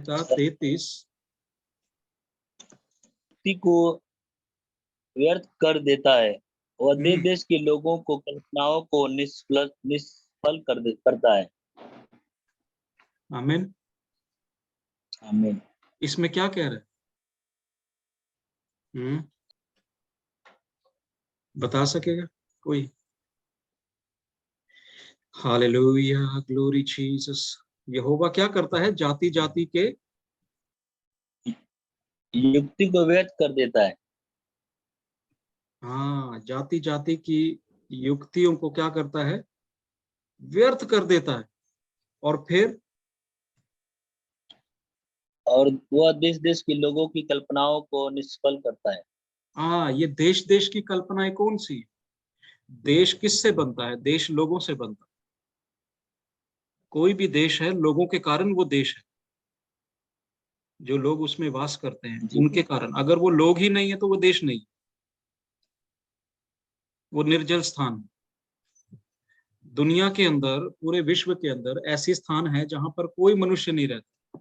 संहिता 33 को व्यर्थ कर देता है। वह देश देश के लोगों को कल्पनाओं को निष्फल करता है। आमीन। आमीन। इसमें क्या कह रहे हैं? बता सकेगा कोई? Hallelujah, glory Jesus. यहोवा क्या करता है? जाति जाति के युक्ति को व्यर्थ कर देता है। हाँ, जाति जाति की युक्तियों को क्या करता है? व्यर्थ कर देता है। और फिर और वह देश देश के लोगों की कल्पनाओं को निष्फल करता है। हाँ, ये देश देश की कल्पनाएं कौन सी? देश किससे बनता है? देश लोगों से बनता है। कोई भी देश है, लोगों के कारण वो देश है। जो लोग उसमें वास करते हैं उनके कारण। अगर वो लोग ही नहीं है तो वो देश नहीं, वो निर्जल स्थान। दुनिया के अंदर, पूरे विश्व के अंदर ऐसी स्थान है जहां पर कोई मनुष्य नहीं रहता।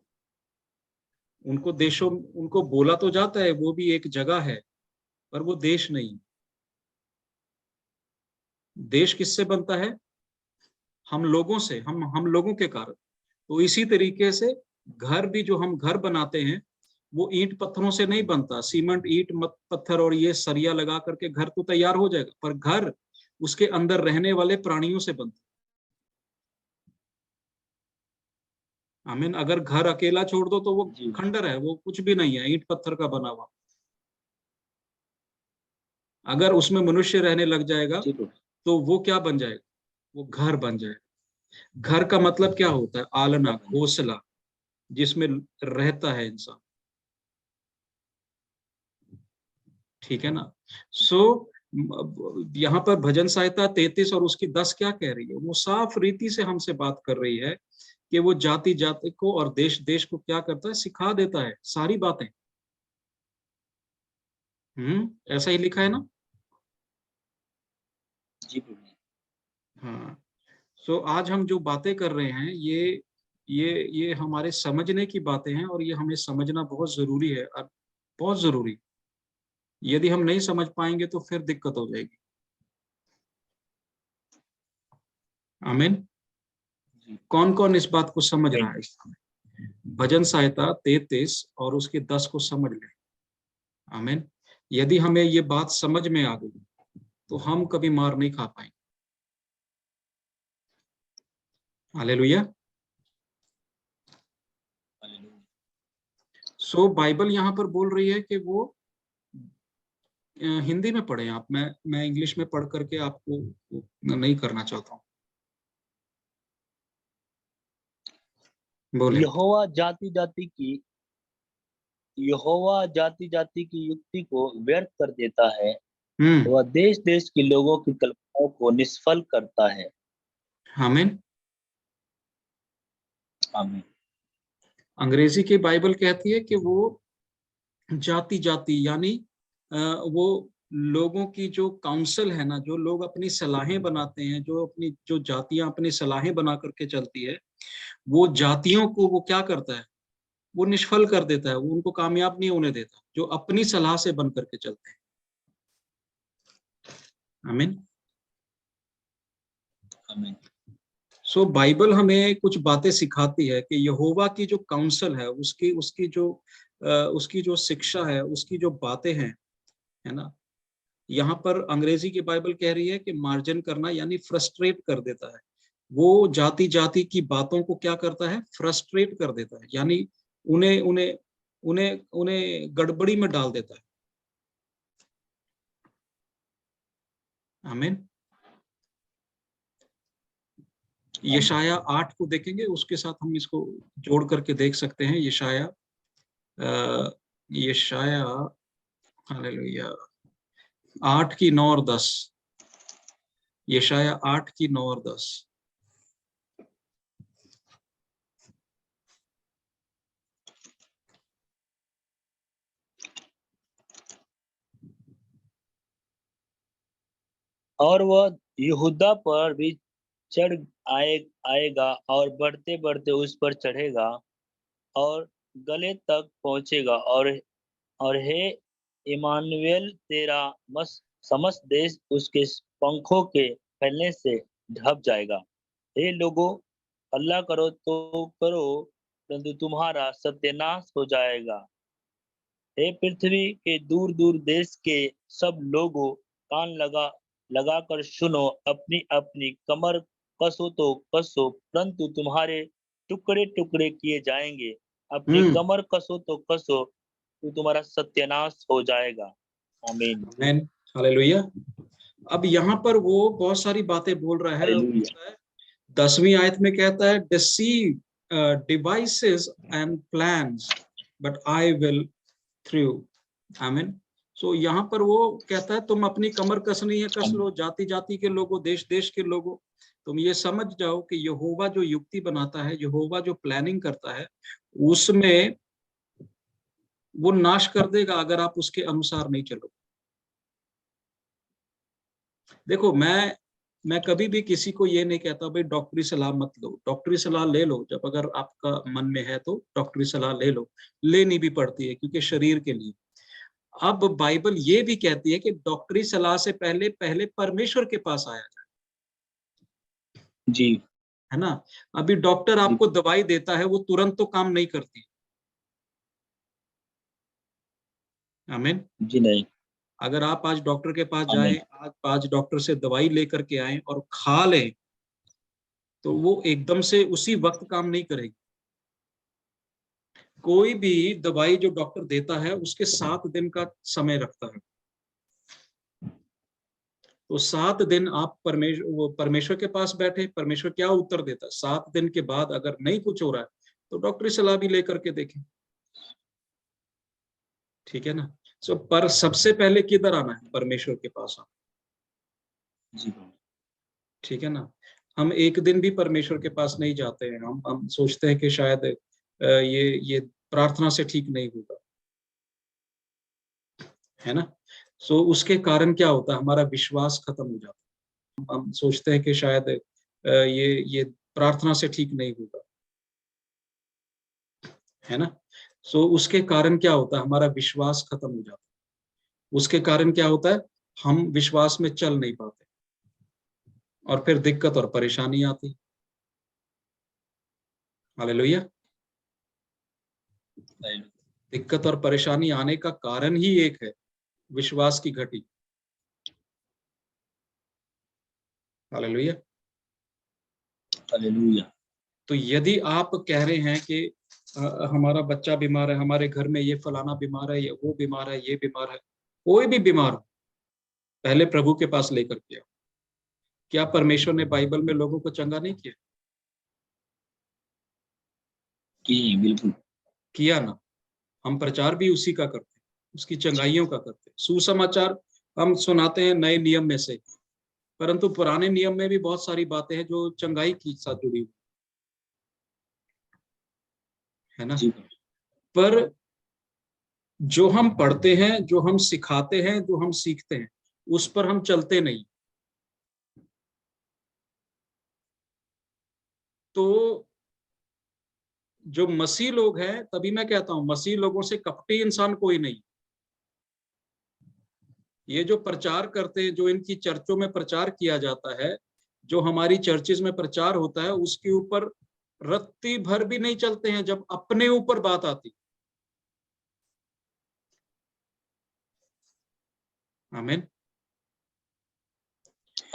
उनको बोला तो जाता है वो भी एक जगह है, पर वो देश नहीं। देश किससे बनता है? हम लोगों से, हम लोगों के कारण। तो इसी तरीके से घर भी, जो हम घर बनाते हैं, वो ईंट पत्थरों से नहीं बनता। सीमेंट, ईंट, पत्थर और ये सरिया लगा करके घर तो तैयार हो जाएगा, पर घर उसके अंदर रहने वाले प्राणियों से बनता। आमीन। अगर घर अकेला छोड़ दो तो वो खंडर है, वो कुछ भी नहीं है, ईंट पत्थर का बना हुआ। अगर उसमें मनुष्य रहने लग जाएगा तो वो क्या बन जाएगा? वो घर बन जाएगा। घर का मतलब क्या होता है? आलना, घोंसला, जिसमें रहता है इंसान। ठीक है ना? यहाँ पर भजन संहिता 33 और उसकी 10 क्या कह रही है? वो साफ रीति से हमसे बात कर रही है कि वो जाति जाति को और देश देश को क्या करता है? सिखा देता है सारी बातें। ऐसा ही लिखा है ना? हाँ। आज हम जो बातें कर रहे हैं, ये हमारे समझने की बातें हैं, और ये हमें समझना बहुत जरूरी है, बहुत जरूरी। यदि हम नहीं समझ पाएंगे तो फिर दिक्कत हो जाएगी। आमीन। कौन कौन इस बात को समझ रहा है? इस समय भजन संहिता 33 और उसके 10 को समझ ले। आमीन। यदि हमें ये बात समझ में आ गई तो हम कभी मार नहीं खा पाएंगे। हालेलुया। बाइबल यहाँ पर बोल रही है कि वो हिंदी में पढ़े आप। मैं इंग्लिश में पढ़ करके आपको नहीं करना चाहता हूँ। बोले। यहोवा जाति जाति की युक्ति को व्यर्थ कर देता है। वह देश देश के लोगों की कल्पनाओं को निष्फल करता है। आमीन। आमीन। अंग्रेजी की बाइबल कहती है कि वो जाति जाति, यानी वो लोगों की जो काउंसिल है ना, जो लोग अपनी सलाहें बनाते हैं, जो जातियां अपनी सलाहें बना करके चलती है, वो जातियों को वो क्या करता है? वो निष्फल कर देता है। वो उनको कामयाब नहीं होने देता, जो अपनी सलाह से बन करके चलते हैं। आमीन। आमीन। बाइबल हमें कुछ बातें सिखाती है कि यहोवा की जो काउंसिल है, उसकी जो शिक्षा है, उसकी जो बातें हैं, है ना? यहाँ पर अंग्रेजी की बाइबल कह रही है कि मार्जिन करना, यानी फ्रस्ट्रेट कर देता है। वो जाति जाति की बातों को क्या करता है? फ्रस्ट्रेट कर देता है, यानी उन्हें उन्हें उन्हें उन्हें गड़बड़ी में डाल देता है। आमीन। यशाया 8 को देखेंगे, उसके साथ हम इसको जोड़ करके देख सकते हैं। यशाया हालेलुया 8 की 9 और 10। यशाया 8 की 9 और 10। और वह यहूदा पर भी चढ़ आएगा और बढ़ते बढ़ते उस पर चढ़ेगा और गले तक पहुंचेगा और हे इमानुएल, तेरा समस्त देश उसके पंखों के फैलने से ढप जाएगा। हे लोगों, हल्ला करो तो करो, परंतु तुम्हारा सत्यानाश हो जाएगा। हे पृथ्वी के दूर दूर देश के सब लोगों, कान लगा कर सुनो, अपनी अपनी कमर कसो तो कसो, परंतु तुम्हारे टुकड़े टुकड़े किए जाएंगे। अपनी हम्म। कमर कसो तो कसो, तो तुम्हारा सत्यानाश हो जाएगा। आमीन। आमीन। हालेलुया। अब यहाँ पर वो बहुत सारी बातें बोल रहा है। हालेलुया। 10वीं आयत में कहता है, deceive devices and plans, but I will through। आमीन। सो यहाँ पर वो कहता है, तुम अपनी कमर कसनी है कस लो, जाति जाति के लोगों, देश देश के लोगों, तुम ये समझ जाओ कि यहोवा जो युक्ति बनाता है, यहोवा जो प्लानिंग करता है, उसमें वो नाश कर देगा अगर आप उसके अनुसार नहीं चलो। देखो, मैं कभी भी किसी को ये नहीं कहता भाई डॉक्टरी सलाह मत लो। डॉक्टरी सलाह ले लो जब अगर आपका मन में है तो डॉक्टरी सलाह ले लो, लेनी भी पड़ती है क्योंकि शरीर के लिए। अब बाइबल ये भी कहती है कि डॉक्टरी सलाह से पहले पहले परमेश्वर के पास आया जाए, जी। है ना। अभी डॉक्टर जी। आपको दवाई देता है, वो तुरंत तो काम नहीं करती। आमीन। जी नहीं। अगर आप आज डॉक्टर के पास आमीन। जाएं, आज डॉक्टर से दवाई लेकर के आए और खा लें, तो वो एकदम से उसी वक्त काम नहीं करेगी। कोई भी दवाई जो डॉक्टर देता है उसके 7 दिन का समय रखता है। तो 7 दिन आप परमेश्वर के पास बैठे, परमेश्वर क्या उत्तर देता है? 7 दिन के बाद अगर नहीं कुछ हो रहा है तो डॉक्टरी सलाह भी लेकर के देखें, ठीक है ना। सो पर सबसे पहले किधर आना है? परमेश्वर के पास आना, जी। ठीक है ना। हम एक दिन भी परमेश्वर के पास नहीं जाते हैं। हम सोचते हैं कि शायद ये प्रार्थना से ठीक नहीं होगा, है ना। सो उसके कारण क्या होता है? हमारा विश्वास खत्म हो जाता है। हम सोचते हैं कि शायद ये प्रार्थना से ठीक नहीं होगा, है ना। सो उसके कारण क्या होता है? हमारा विश्वास खत्म हो जाता है। उसके कारण क्या होता है? हम विश्वास में चल नहीं पाते और फिर दिक्कत और परेशानी आती। हालेलुया। दिक्कत और परेशानी आने का कारण ही एक है, विश्वास की घटी। हालेलुया। हालेलुया। तो यदि आप कह रहे हैं कि हमारा बच्चा बीमार है, हमारे घर में ये फलाना बीमार है, ये वो बीमार है, ये बीमार है, कोई भी बीमार हो, पहले प्रभु के पास लेकर के आओ। क्या परमेश्वर ने बाइबल में लोगों को चंगा नहीं किया? बिल्कुल। किया ना। हम प्रचार भी उसी का करते हैं, उसकी चंगाइयों का करते हैं। सुसमाचार हम सुनाते हैं नए नियम में से, परंतु पुराने नियम में भी बहुत सारी बातें हैं जो चंगाई के साथ जुड़ी हुई है ना। जी। पर जो हम पढ़ते हैं, जो हम सिखाते हैं, जो हम सीखते हैं, उस पर हम चलते नहीं। तो जो मसीह लोग हैं, तभी मैं कहता हूं मसीह लोगों से कपटी इंसान कोई नहीं। ये जो प्रचार करते हैं, जो इनकी चर्चों में प्रचार किया जाता है, जो हमारी चर्चेज में प्रचार होता है, उसके ऊपर रत्ती भर भी नहीं चलते हैं जब अपने ऊपर बात आती। आमीन।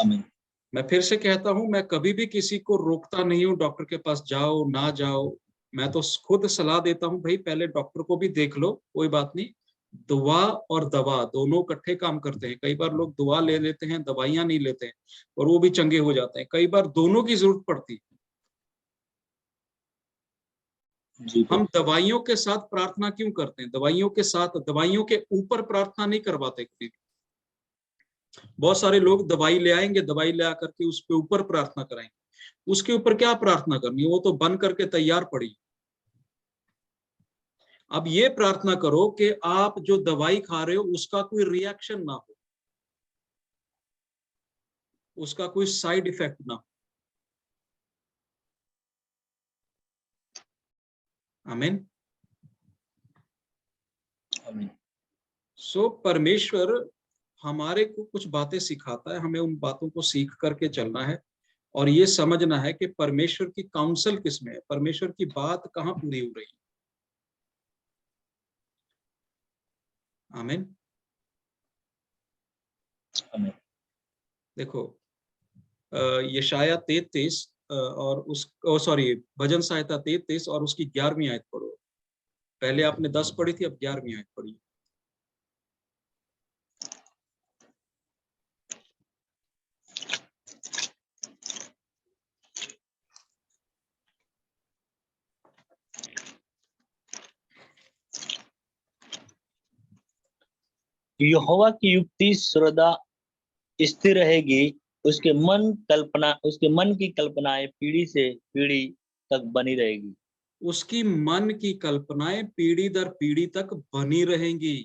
आमीन। मैं फिर से कहता हूं, मैं कभी भी किसी को रोकता नहीं हूं डॉक्टर के पास जाओ ना जाओ। मैं तो खुद सलाह देता हूं, भाई पहले डॉक्टर को भी देख लो, कोई बात नहीं। दुआ और दवा दोनों इकट्ठे काम करते हैं। कई बार लोग दुआ ले लेते हैं, दवाइयां नहीं लेते हैं, और वो भी चंगे हो जाते हैं। कई बार दोनों की जरूरत पड़ती है। जी। हम दवाइयों के साथ प्रार्थना क्यों करते हैं? दवाइयों के साथ, दवाइयों के ऊपर प्रार्थना नहीं करवाते कभी भी। बहुत सारे लोग दवाई ले आएंगे, दवाई ले आकर के उसके ऊपर प्रार्थना कराएंगे। उसके ऊपर क्या प्रार्थना करनी है? वो तो बन करके तैयार पड़ी। अब ये प्रार्थना करो कि आप जो दवाई खा रहे हो उसका कोई रिएक्शन ना हो, उसका कोई साइड इफेक्ट ना हो। आमीन। आमीन। सो परमेश्वर हमारे को कुछ बातें सिखाता है, हमें उन बातों को सीख करके चलना है और ये समझना है कि परमेश्वर की काउंसिल किसमें है, परमेश्वर की बात कहाँ पूरी हो रही है। आमीन। आमीन। देखो यशाया 33 और उस सॉरी भजन संहिता 33 और उसकी 11वीं आयत पढ़ो। पहले आपने 10 पढ़ी थी, अब 11वीं आयत पढ़ी। यहोवा की युक्ति सदा स्थिर रहेगी, उसके मन की कल्पनाएं पीढ़ी से पीढ़ी तक बनी रहेगी। उसकी मन की कल्पनाएं पीढ़ी दर पीढ़ी तक बनी रहेंगी।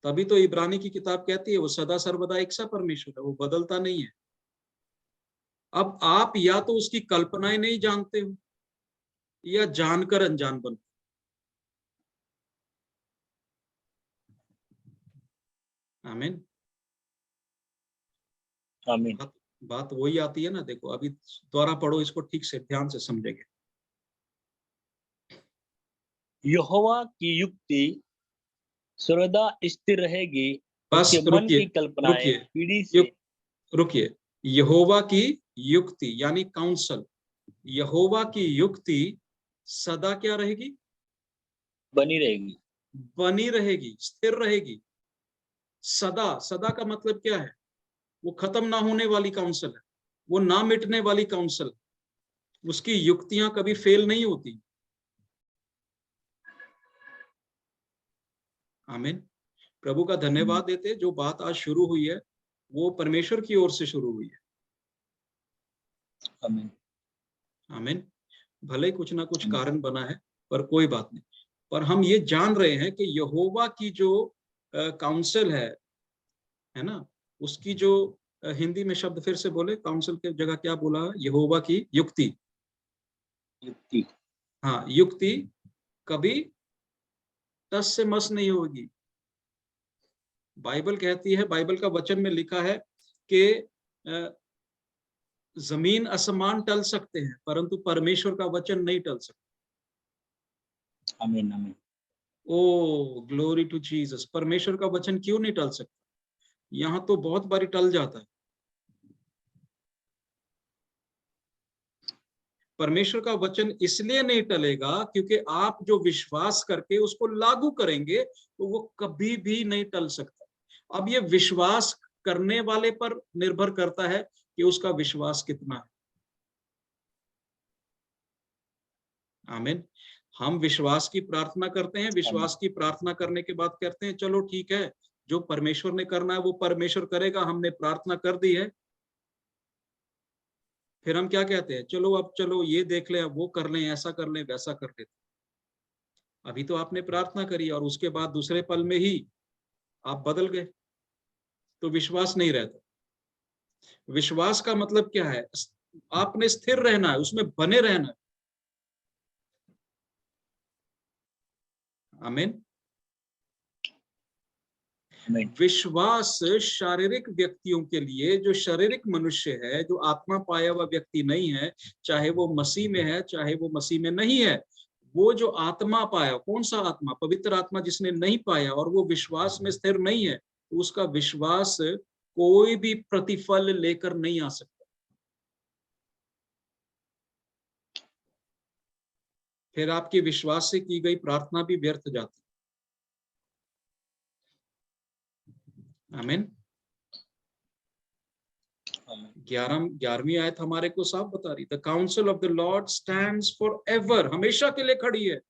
तभी तो इब्रानी की किताब कहती है वो सदा सर्वदा एक सा परमेश्वर है, वो बदलता नहीं है। अब आप या तो उसकी कल्पनाएं नहीं जानते हो या जानकर अनजान बनो। आमीन। आमीन। बात वही आती है ना। देखो अभी दोबारा पढ़ो इसको, ठीक से ध्यान से समझेंगे। यहोवा की युक्ति सदा स्थिर रहेगी, बस उसके मन रुकिए की कल्पनाएं रुकिए पीढ़ी से युक रुकिए। यहोवा की युक्ति यानी काउंसल, यहोवा की युक्ति सदा क्या रहेगी? बनी रहेगी। बनी रहेगी, स्थिर रहेगी। सदा, सदा का मतलब क्या है? वो खत्म ना होने वाली काउंसिल है, वो ना मिटने वाली काउंसिल। उसकी युक्तियां कभी फेल नहीं होती। आमीन। प्रभु का धन्यवाद देते, जो बात आज शुरू हुई है वो परमेश्वर की ओर से शुरू हुई है। आमीन। आमीन। भले कुछ ना कुछ कारण बना है पर कोई बात नहीं। पर हम ये जान रहे हैं कि यहोवा की जो काउंसिल है ना, उसकी जो हिंदी में शब्द फिर से बोले, काउंसिल की जगह क्या बोला? यहोवा की युक्ति। युक्ति। हाँ, युक्ति कभी टस से मस नहीं होगी। बाइबल कहती है, बाइबल का वचन में लिखा है कि जमीन आसमान टल सकते हैं परंतु परमेश्वर का वचन नहीं टल सकता। आमीन। आमीन। ओ ग्लोरी टू जीसस। परमेश्वर का वचन क्यों नहीं टल सकता? यहाँ तो बहुत बारी टल जाता है। परमेश्वर का वचन इसलिए नहीं टलेगा क्योंकि आप जो विश्वास करके उसको लागू करेंगे तो वो कभी भी नहीं टल सकता। अब ये विश्वास करने वाले पर निर्भर करता है कि उसका विश्वास कितना है। आमीन। हम विश्वास की प्रार्थना करते हैं, विश्वास की प्रार्थना करने के बाद कहते हैं चलो ठीक है, जो परमेश्वर ने करना है वो परमेश्वर करेगा, हमने प्रार्थना कर दी है। फिर हम क्या कहते हैं? चलो अब चलो ये देख लें, अब वो कर लें, ऐसा कर लें, वैसा कर लें। अभी तो आपने प्रार्थना करी और उसके बाद दूसरे पल में ही आप बदल गए, तो विश्वास नहीं रहता। विश्वास का मतलब क्या है? आपने स्थिर रहना है, उसमें बने रहना है। आमीन। विश्वास शारीरिक व्यक्तियों के लिए, जो शारीरिक मनुष्य है, जो आत्मा पाया हुआ व्यक्ति नहीं है, चाहे वो मसीह में है चाहे वो मसीह में नहीं है, वो जो आत्मा पाया, कौन सा आत्मा? पवित्र आत्मा जिसने नहीं पाया और वो विश्वास में स्थिर नहीं है, तो उसका विश्वास कोई भी प्रतिफल लेकर नहीं आ सकता। फिर आपकी विश्वास से की गई प्रार्थना भी व्यर्थ जाती। आमीन। 11वीं आयत हमारे को साफ बता रही, the counsel of the Lord stands for ever, हमेशा के लिए खड़ी है।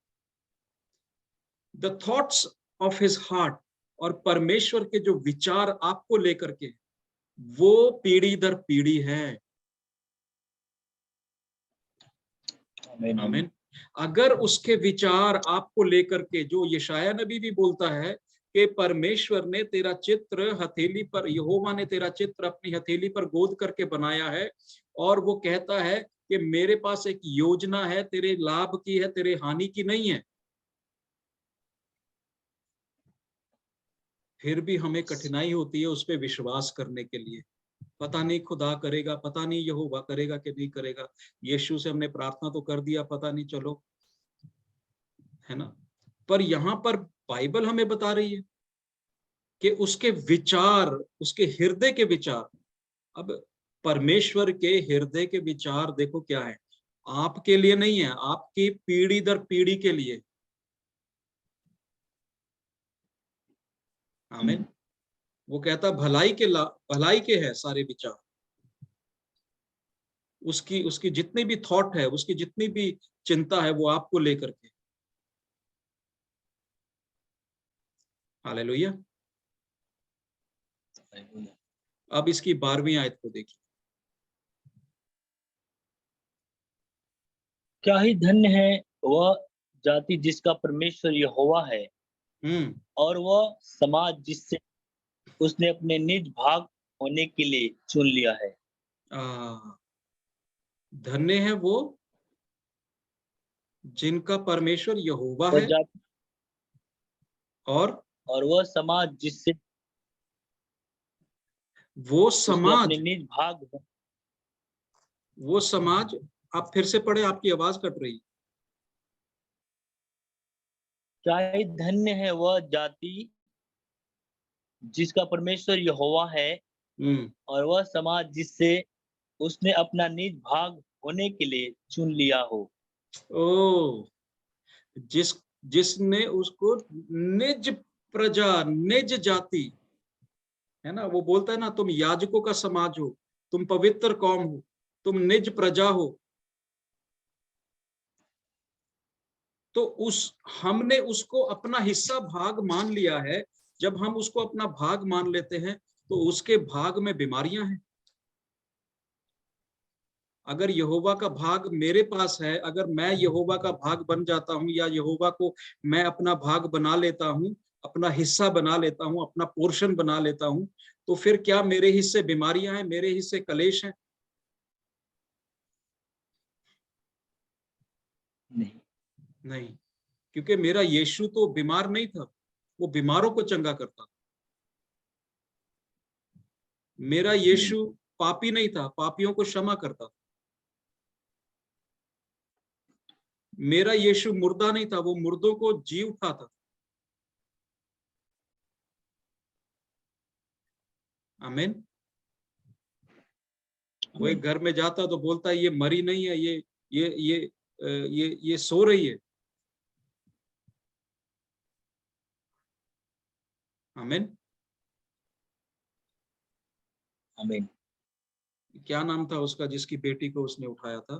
The thoughts of his heart, और परमेश्वर के जो विचार आपको लेकर के, वो पीढ़ी दर पीढ़ी है। आमीन। अगर उसके विचार आपको लेकर के, जो यशाया नबी भी बोलता है कि परमेश्वर ने तेरा चित्र हथेली पर, यहोवा ने तेरा चित्र अपनी हथेली पर गोद करके बनाया है, और वो कहता है कि मेरे पास एक योजना है, तेरे लाभ की है, तेरे हानि की नहीं है। फिर भी हमें कठिनाई होती है उस पर विश्वास करने के लिए। पता नहीं खुदा करेगा, पता नहीं यहोवा करेगा कि नहीं करेगा, यीशु से हमने प्रार्थना तो कर दिया, पता नहीं, चलो, है ना। पर यहाँ पर बाइबल हमें बता रही है कि उसके विचार, उसके हृदय के विचार, अब परमेश्वर के हृदय के विचार देखो क्या है, आपके लिए नहीं है, आपकी पीढ़ी दर पीढ़ी के लिए। आमीन। वो कहता भलाई के है सारे विचार, उसकी उसकी जितनी भी थॉट है, उसकी जितनी भी चिंता है, वो आपको लेकर के। हालेलुया। अब इसकी 12वीं आयत को देखिए। क्या ही धन्य है वह जाति जिसका परमेश्वर यहोवा है, और वह समाज जिससे उसने अपने निज भाग होने के लिए चुन लिया है। धन्य है वो जिनका परमेश्वर यहोवा वह है, जाति और वह समाज जिससे वो उसने अपने समाज, निज भाग। वो समाज, आप फिर से पढ़े, आपकी आवाज कट रही। क्या ही धन्य है वह जाति जिसका परमेश्वर यहोवा है, और वह समाज जिससे उसने अपना निज भाग होने के लिए चुन लिया हो। ओ, जिसने उसको निज प्रजा, निज जाति, है ना, वो बोलता है ना, तुम याजकों का समाज हो, तुम पवित्र कौम हो, तुम निज प्रजा हो। तो हमने उसको अपना हिस्सा भाग मान लिया है। जब हम उसको अपना भाग मान लेते हैं तो उसके भाग में बीमारियां हैं। अगर यहोवा का भाग मेरे पास है, अगर मैं यहोवा का भाग बन जाता हूं, या यहोवा को मैं अपना भाग बना लेता हूं, अपना हिस्सा बना लेता हूं, अपना पोर्शन बना लेता हूं, तो फिर क्या मेरे हिस्से बीमारियां हैं, मेरे हिस्से कलेश हैं? नहीं, क्योंकि मेरा यीशु तो बीमार नहीं था, वो बीमारों को चंगा करता था। मेरा यीशु पापी नहीं था, पापियों को क्षमा करता था। मेरा यीशु मुर्दा नहीं था, वो मुर्दों को जी उठाता था। आमीन। वो एक घर में जाता तो बोलता है ये मरी नहीं है, ये सो रही है। आमीन। आमीन। क्या नाम था उसका जिसकी बेटी को उसने उठाया था?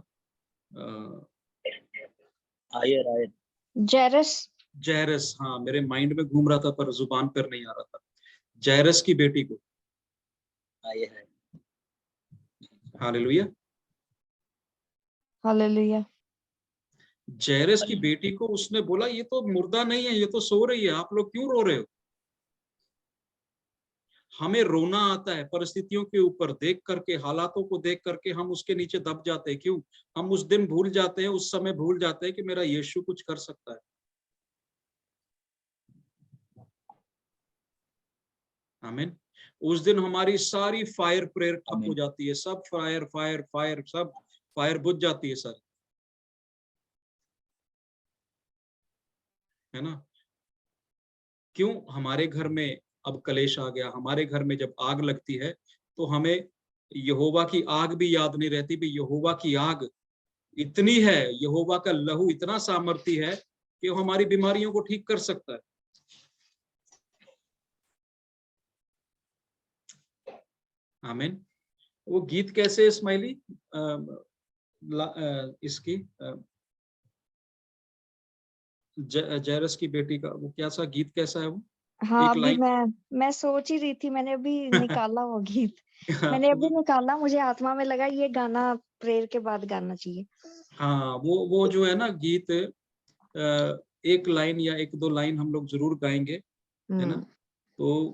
आयर। जैरस, हाँ, मेरे माइंड में घूम रहा था पर जुबान पर नहीं आ रहा था। जैरस की बेटी को। आयर। हालेलुया। हालेलुया। जैरस की बेटी को उसने बोला ये तो मुर्दा नहीं है, ये तो सो रही है, आप लोग क्यों रो रहे हो? हमें रोना आता है परिस्थितियों के ऊपर देख करके, हालातों को देख करके हम उसके नीचे दब जाते हैं। क्यों? हम उस दिन भूल जाते हैं, उस समय भूल जाते हैं कि मेरा यीशु कुछ कर सकता है। आमीन। उस दिन हमारी सारी फायर प्रेयर ठप हो जाती है, सब फायर फायर फायर, सब फायर बुझ जाती है सारी, है ना। क्यों? हमारे घर में अब कलेश आ गया। हमारे घर में जब आग लगती है तो हमें यहोवा की आग भी याद नहीं रहती भी यहोवा की आग इतनी है, यहोवा का लहू इतना सामर्थी है कि वो हमारी बीमारियों को ठीक कर सकता है। आमीन। वो गीत कैसे है स्माइली? इसकी जैरस की बेटी का वो क्या सा गीत, कैसा है वो? हाँ, एक अभी लाइन। मैं सोच ही रही थी, मैंने अभी निकाला वो गीत। मैंने अभी निकाला, मुझे आत्मा में लगा ये गाना प्रेयर के बाद गाना चाहिए। हाँ, वो जो है ना गीत, एक लाइन या एक दो लाइन हम लोग जरूर गाएंगे, है ना। तो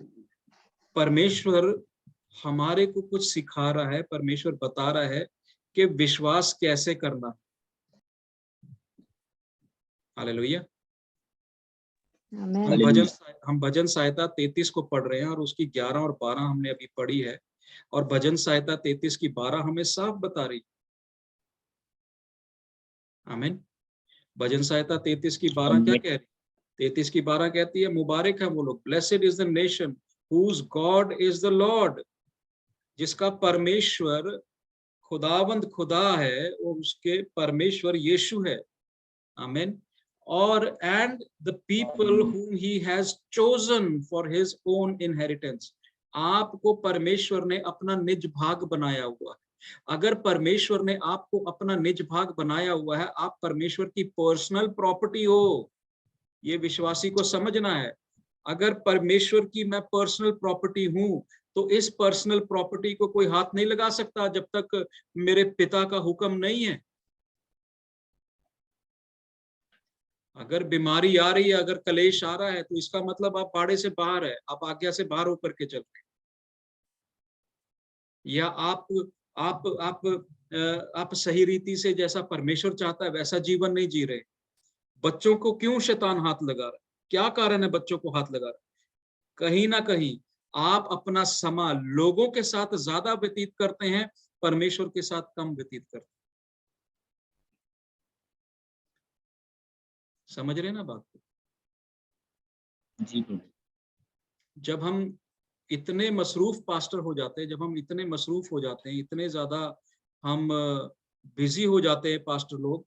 परमेश्वर हमारे को कुछ सिखा रहा है, परमेश्वर बता रहा है कि विश्वास कैसे करना। हालेलुया। आमेन। हम भजन सहायता 33 को पढ़ रहे हैं और उसकी 11 और 12 हमने अभी पढ़ी है, और भजन सहायता 33 की 12 हमें साफ बता रही। आमीन। भजन सहायता 33 की 12 क्या कह रही? 33 की 12 कहती है, मुबारक है वो लोग, blessed is the nation whose God is the lord, जिसका परमेश्वर खुदावंद खुदा है और उसके परमेश्वर यीशु है। आमीन। और and the people whom he has chosen for his own inheritance, आपको परमेश्वर ने अपना निज भाग बनाया हुआ है। अगर परमेश्वर ने आपको अपना निज भाग बनाया हुआ है, आप परमेश्वर की पर्सनल प्रॉपर्टी हो, ये विश्वासी को समझना है। अगर परमेश्वर की मैं पर्सनल प्रॉपर्टी हूं, तो इस पर्सनल प्रॉपर्टी को कोई हाथ नहीं लगा सकता जब तक मेरे पिता का हुक्म नहीं है। अगर बीमारी आ रही है, अगर कलेश आ रहा है, तो इसका मतलब आप बाड़े से बाहर है, आप आज्ञा से बाहर होकर के चल रहे हैं, या आप सही रीति से जैसा परमेश्वर चाहता है वैसा जीवन नहीं जी रहे। बच्चों को क्यों शैतान हाथ लगा रहा है? क्या कारण है बच्चों को हाथ लगा रहा है? कहीं ना कहीं आप अपना समय लोगों के साथ ज्यादा व्यतीत करते हैं, परमेश्वर के साथ कम व्यतीत करते हैं। समझ रहे ना बात को? जी। जब हम इतने मसरूफ पास्टर हो जाते हैं, जब हम इतने मसरूफ हो जाते हैं, इतने ज्यादा हम बिजी हो जाते हैं पास्टर लोग,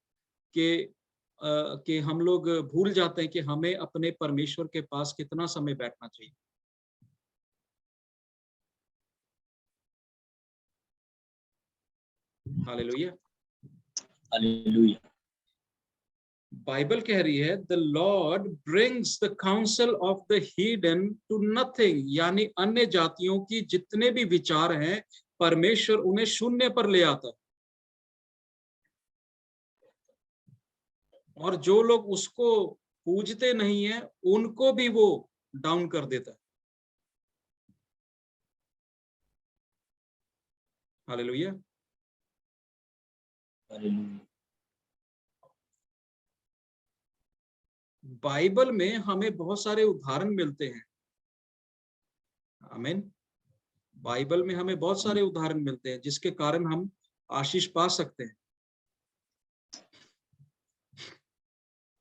कि हम लोग भूल जाते हैं कि हमें अपने परमेश्वर के पास कितना समय बैठना चाहिए। हालेलुया। हालेलुया। बाइबल कह रही है, the lord brings the counsel of the heathen to nothing, यानी अन्य जातियों की जितने भी विचार हैं, परमेश्वर उन्हें शून्य पर ले आता है, और जो लोग उसको पूजते नहीं है उनको भी वो डाउन कर देता है। हालेलुया। हालेलुया। बाइबल में हमें बहुत सारे उदाहरण मिलते हैं। आमीन। बाइबल में हमें बहुत सारे उदाहरण मिलते हैं जिसके कारण हम आशीष पा सकते हैं,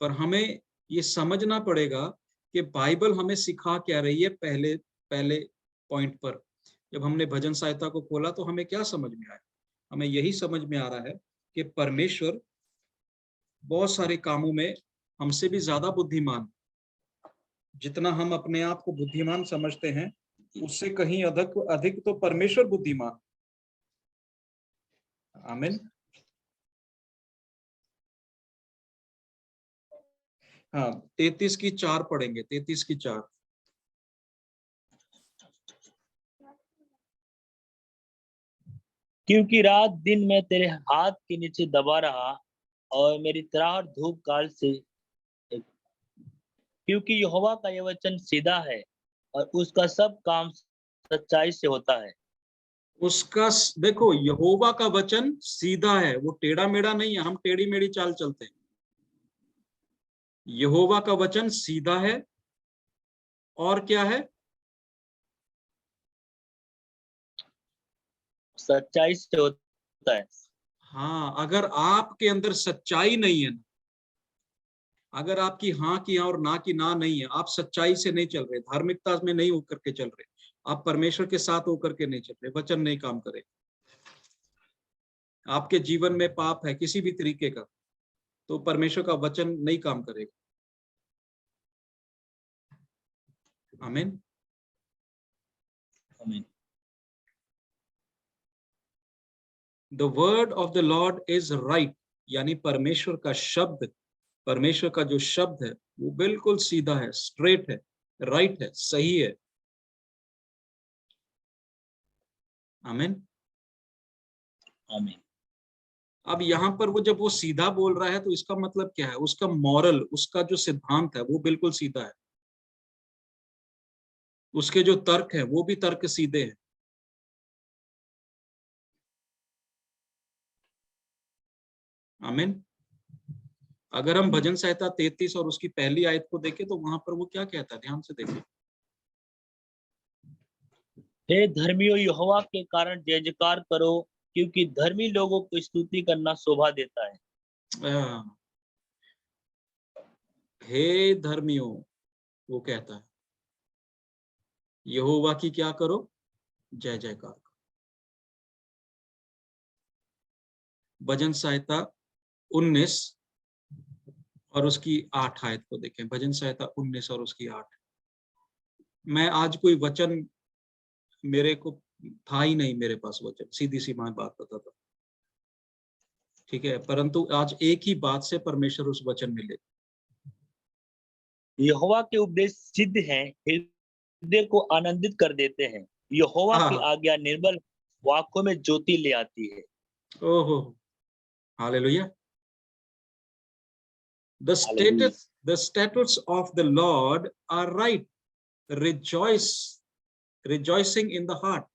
पर हमें ये समझना पड़ेगा कि बाइबल हमें सिखा क्या रही है। पहले पहले पॉइंट पर जब हमने भजन सहायता को खोला तो हमें क्या समझ में आया? हमें यही समझ में आ रहा है कि परमेश्वर बहुत सारे कामों में हमसे भी ज्यादा बुद्धिमान, जितना हम अपने आप को बुद्धिमान समझते हैं उससे कहीं अधिक अधिक तो परमेश्वर बुद्धिमान। आमीन। हाँ, 33 की 4 पढ़ेंगे, 33 की 4। क्योंकि रात दिन मैं तेरे हाथ के नीचे दबा रहा और मेरी त्राह धूप काल से, क्योंकि यहोवा का यह वचन सीधा है और उसका सब काम सच्चाई से होता है। उसका देखो, यहोवा का वचन सीधा है, वो टेढ़ा मेढ़ा नहीं है, हम टेढ़ी मेढ़ी चाल चलते हैं। यहोवा का वचन सीधा है और क्या है? सच्चाई से होता है। हाँ, अगर आपके अंदर सच्चाई नहीं है, अगर आपकी हाँ की हाँ और ना की ना नहीं है, आप सच्चाई से नहीं चल रहे, धार्मिकता में नहीं होकर के चल रहे, आप परमेश्वर के साथ होकर के नहीं चल रहे, वचन नहीं काम करे, आपके जीवन में पाप है किसी भी तरीके का, तो परमेश्वर का वचन नहीं काम करेगा। आमीन। आमीन। The word of the Lord is right, यानी परमेश्वर का शब्द, परमेश्वर का जो शब्द है वो बिल्कुल सीधा है, स्ट्रेट है, राइट है, सही है। आमीन। आमीन। अब यहाँ पर वो जब वो सीधा बोल रहा है तो इसका मतलब क्या है? उसका मॉरल, उसका जो सिद्धांत है वो बिल्कुल सीधा है, उसके जो तर्क है वो भी तर्क सीधे हैं। आमीन। अगर हम भजन संहिता 33 और उसकी पहली आयत को देखें तो वहां पर वो क्या कहता है, ध्यान से देखिए। हे धर्मियों, यहोवा के कारण जय जयकार करो, क्योंकि धर्मी लोगों को स्तुति करना शोभा देता है। हे धर्मियों, वो कहता है यहोवा की क्या करो, जय जयकार करो। भजन संहिता 19 और उसकी 8 आयत को देखें। भजन संहिता 19 और उसकी 8। मैं आज कोई वचन मेरे को था ही नहीं, मेरे पास वचन, सीधी सी मैं बात बताता, ठीक है, परंतु आज एक ही बात से परमेश्वर उस वचन में ले। यहोवा के उपदेश सिद्ध हैं, हृदय को आनंदित कर देते हैं। यहोवा की आज्ञा निर्मल, आंखों में ज्योति ले आती है। ओहो, hallelujah. The statutes of the Lord are right, rejoicing in the heart.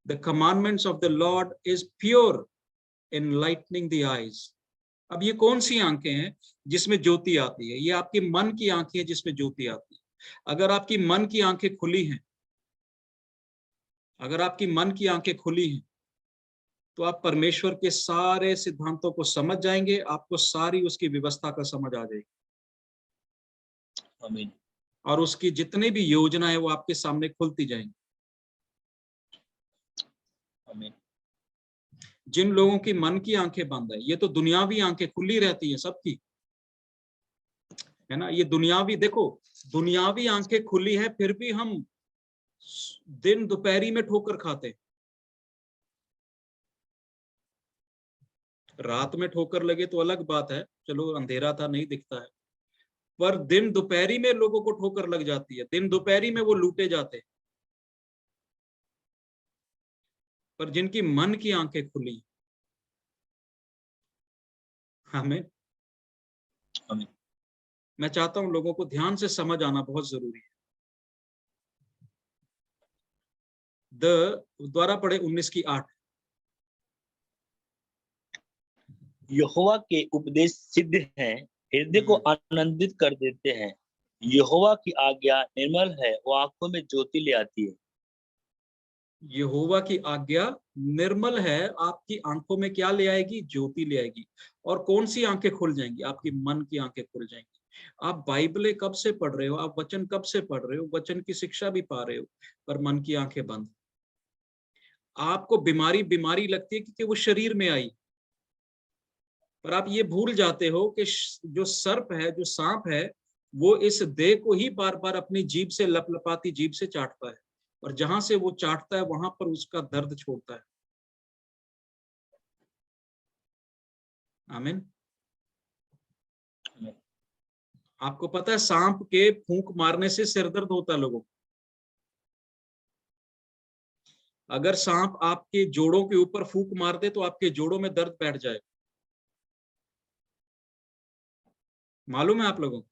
The commandments of the Lord is pure, enlightening the eyes. अब ये कौन सी आंखें हैं जिसमें ज्योति आती है? ये आपके मन की आंखें हैं जिसमें ज्योति आती है। अगर आपकी मन की आंखें खुली हैं, अगर आपकी मन की आंखें खुली हैं, तो आप परमेश्वर के सारे सिद्धांतों को समझ जाएंगे, आपको सारी उसकी व्यवस्था का समझ आ जाएगी। आमीन। और उसकी जितनी भी योजना है वो आपके सामने खुलती जाएंगी। आमीन। जिन लोगों की मन की आंखें बंद है, ये तो दुनियावी आंखें खुली रहती है सबकी, है ना। ये दुनियावी, देखो दुनियावी आंखें खुली है, फिर भी हम दिन दोपहरी में ठोकर खाते। रात में ठोकर लगे तो अलग बात है, चलो अंधेरा था नहीं दिखता है, पर दिन दोपहरी में लोगों को ठोकर लग जाती है, दिन दोपहरी में वो लूटे जाते। पर जिनकी मन की आंखें खुली, हमें, मैं चाहता हूं लोगों को ध्यान से समझ आना बहुत जरूरी है। द्वारा पढ़े 19 की 8। यहोवा के उपदेश सिद्ध हैं, हृदय को आनंदित कर देते हैं। यहोवा की आज्ञा निर्मल है, वो आंखों में ज्योति ले आती है। यहोवा की आज्ञा निर्मल है, आपकी आंखों में क्या ले आएगी? ज्योति ले आएगी। और कौन सी आंखें खुल जाएंगी? आपकी मन की आंखें खुल जाएंगी। आप बाइबलें कब से पढ़ रहे हो, आप वचन कब से पढ़ रहे हो, वचन की शिक्षा भी पा रहे हो, पर मन की आंखें बंद। आपको बीमारी लगती है क्योंकि वो शरीर में आई, पर आप ये भूल जाते हो कि जो सर्प है, जो सांप है, वो इस देह को ही बार बार अपनी जीभ से, लपलपाती जीभ से चाटता है, और जहां से वो चाटता है वहां पर उसका दर्द छोड़ता है। आमीन। आपको पता है सांप के फूंक मारने से सिर दर्द होता है लोगों को। अगर सांप आपके जोड़ों के ऊपर फूंक मार दे तो आपके जोड़ों में दर्द बैठ जाए, मालूम है आप लोगों को?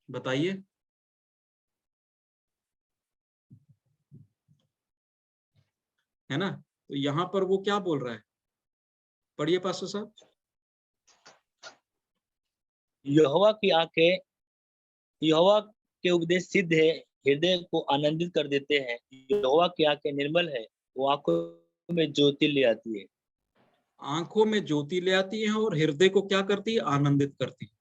बताइए। है ना। तो यहां पर वो क्या बोल रहा है, पढ़िए पास्टर साहब। यहोवा की आंखें, यहोवा के उपदेश सिद्ध है, हृदय को आनंदित कर देते हैं। यहोवा की आंखें निर्मल है, वो आंखों में ज्योति ले आती है। आंखों में ज्योति ले आती है और हृदय को क्या करती है? आनंदित करती है।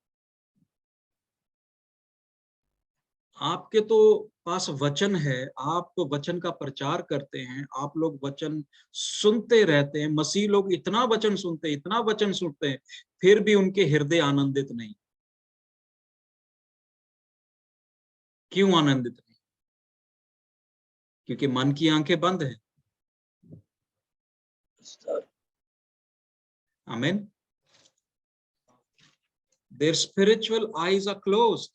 आपके तो पास वचन है, आप तो वचन का प्रचार करते हैं, आप लोग वचन सुनते रहते हैं। मसीह लोग इतना वचन सुनते हैं, इतना वचन सुनते हैं, फिर भी उनके हृदय आनंदित नहीं। क्यों आनंदित नहीं? क्योंकि मन की आंखें बंद है। आमीन। Their spiritual eyes are closed.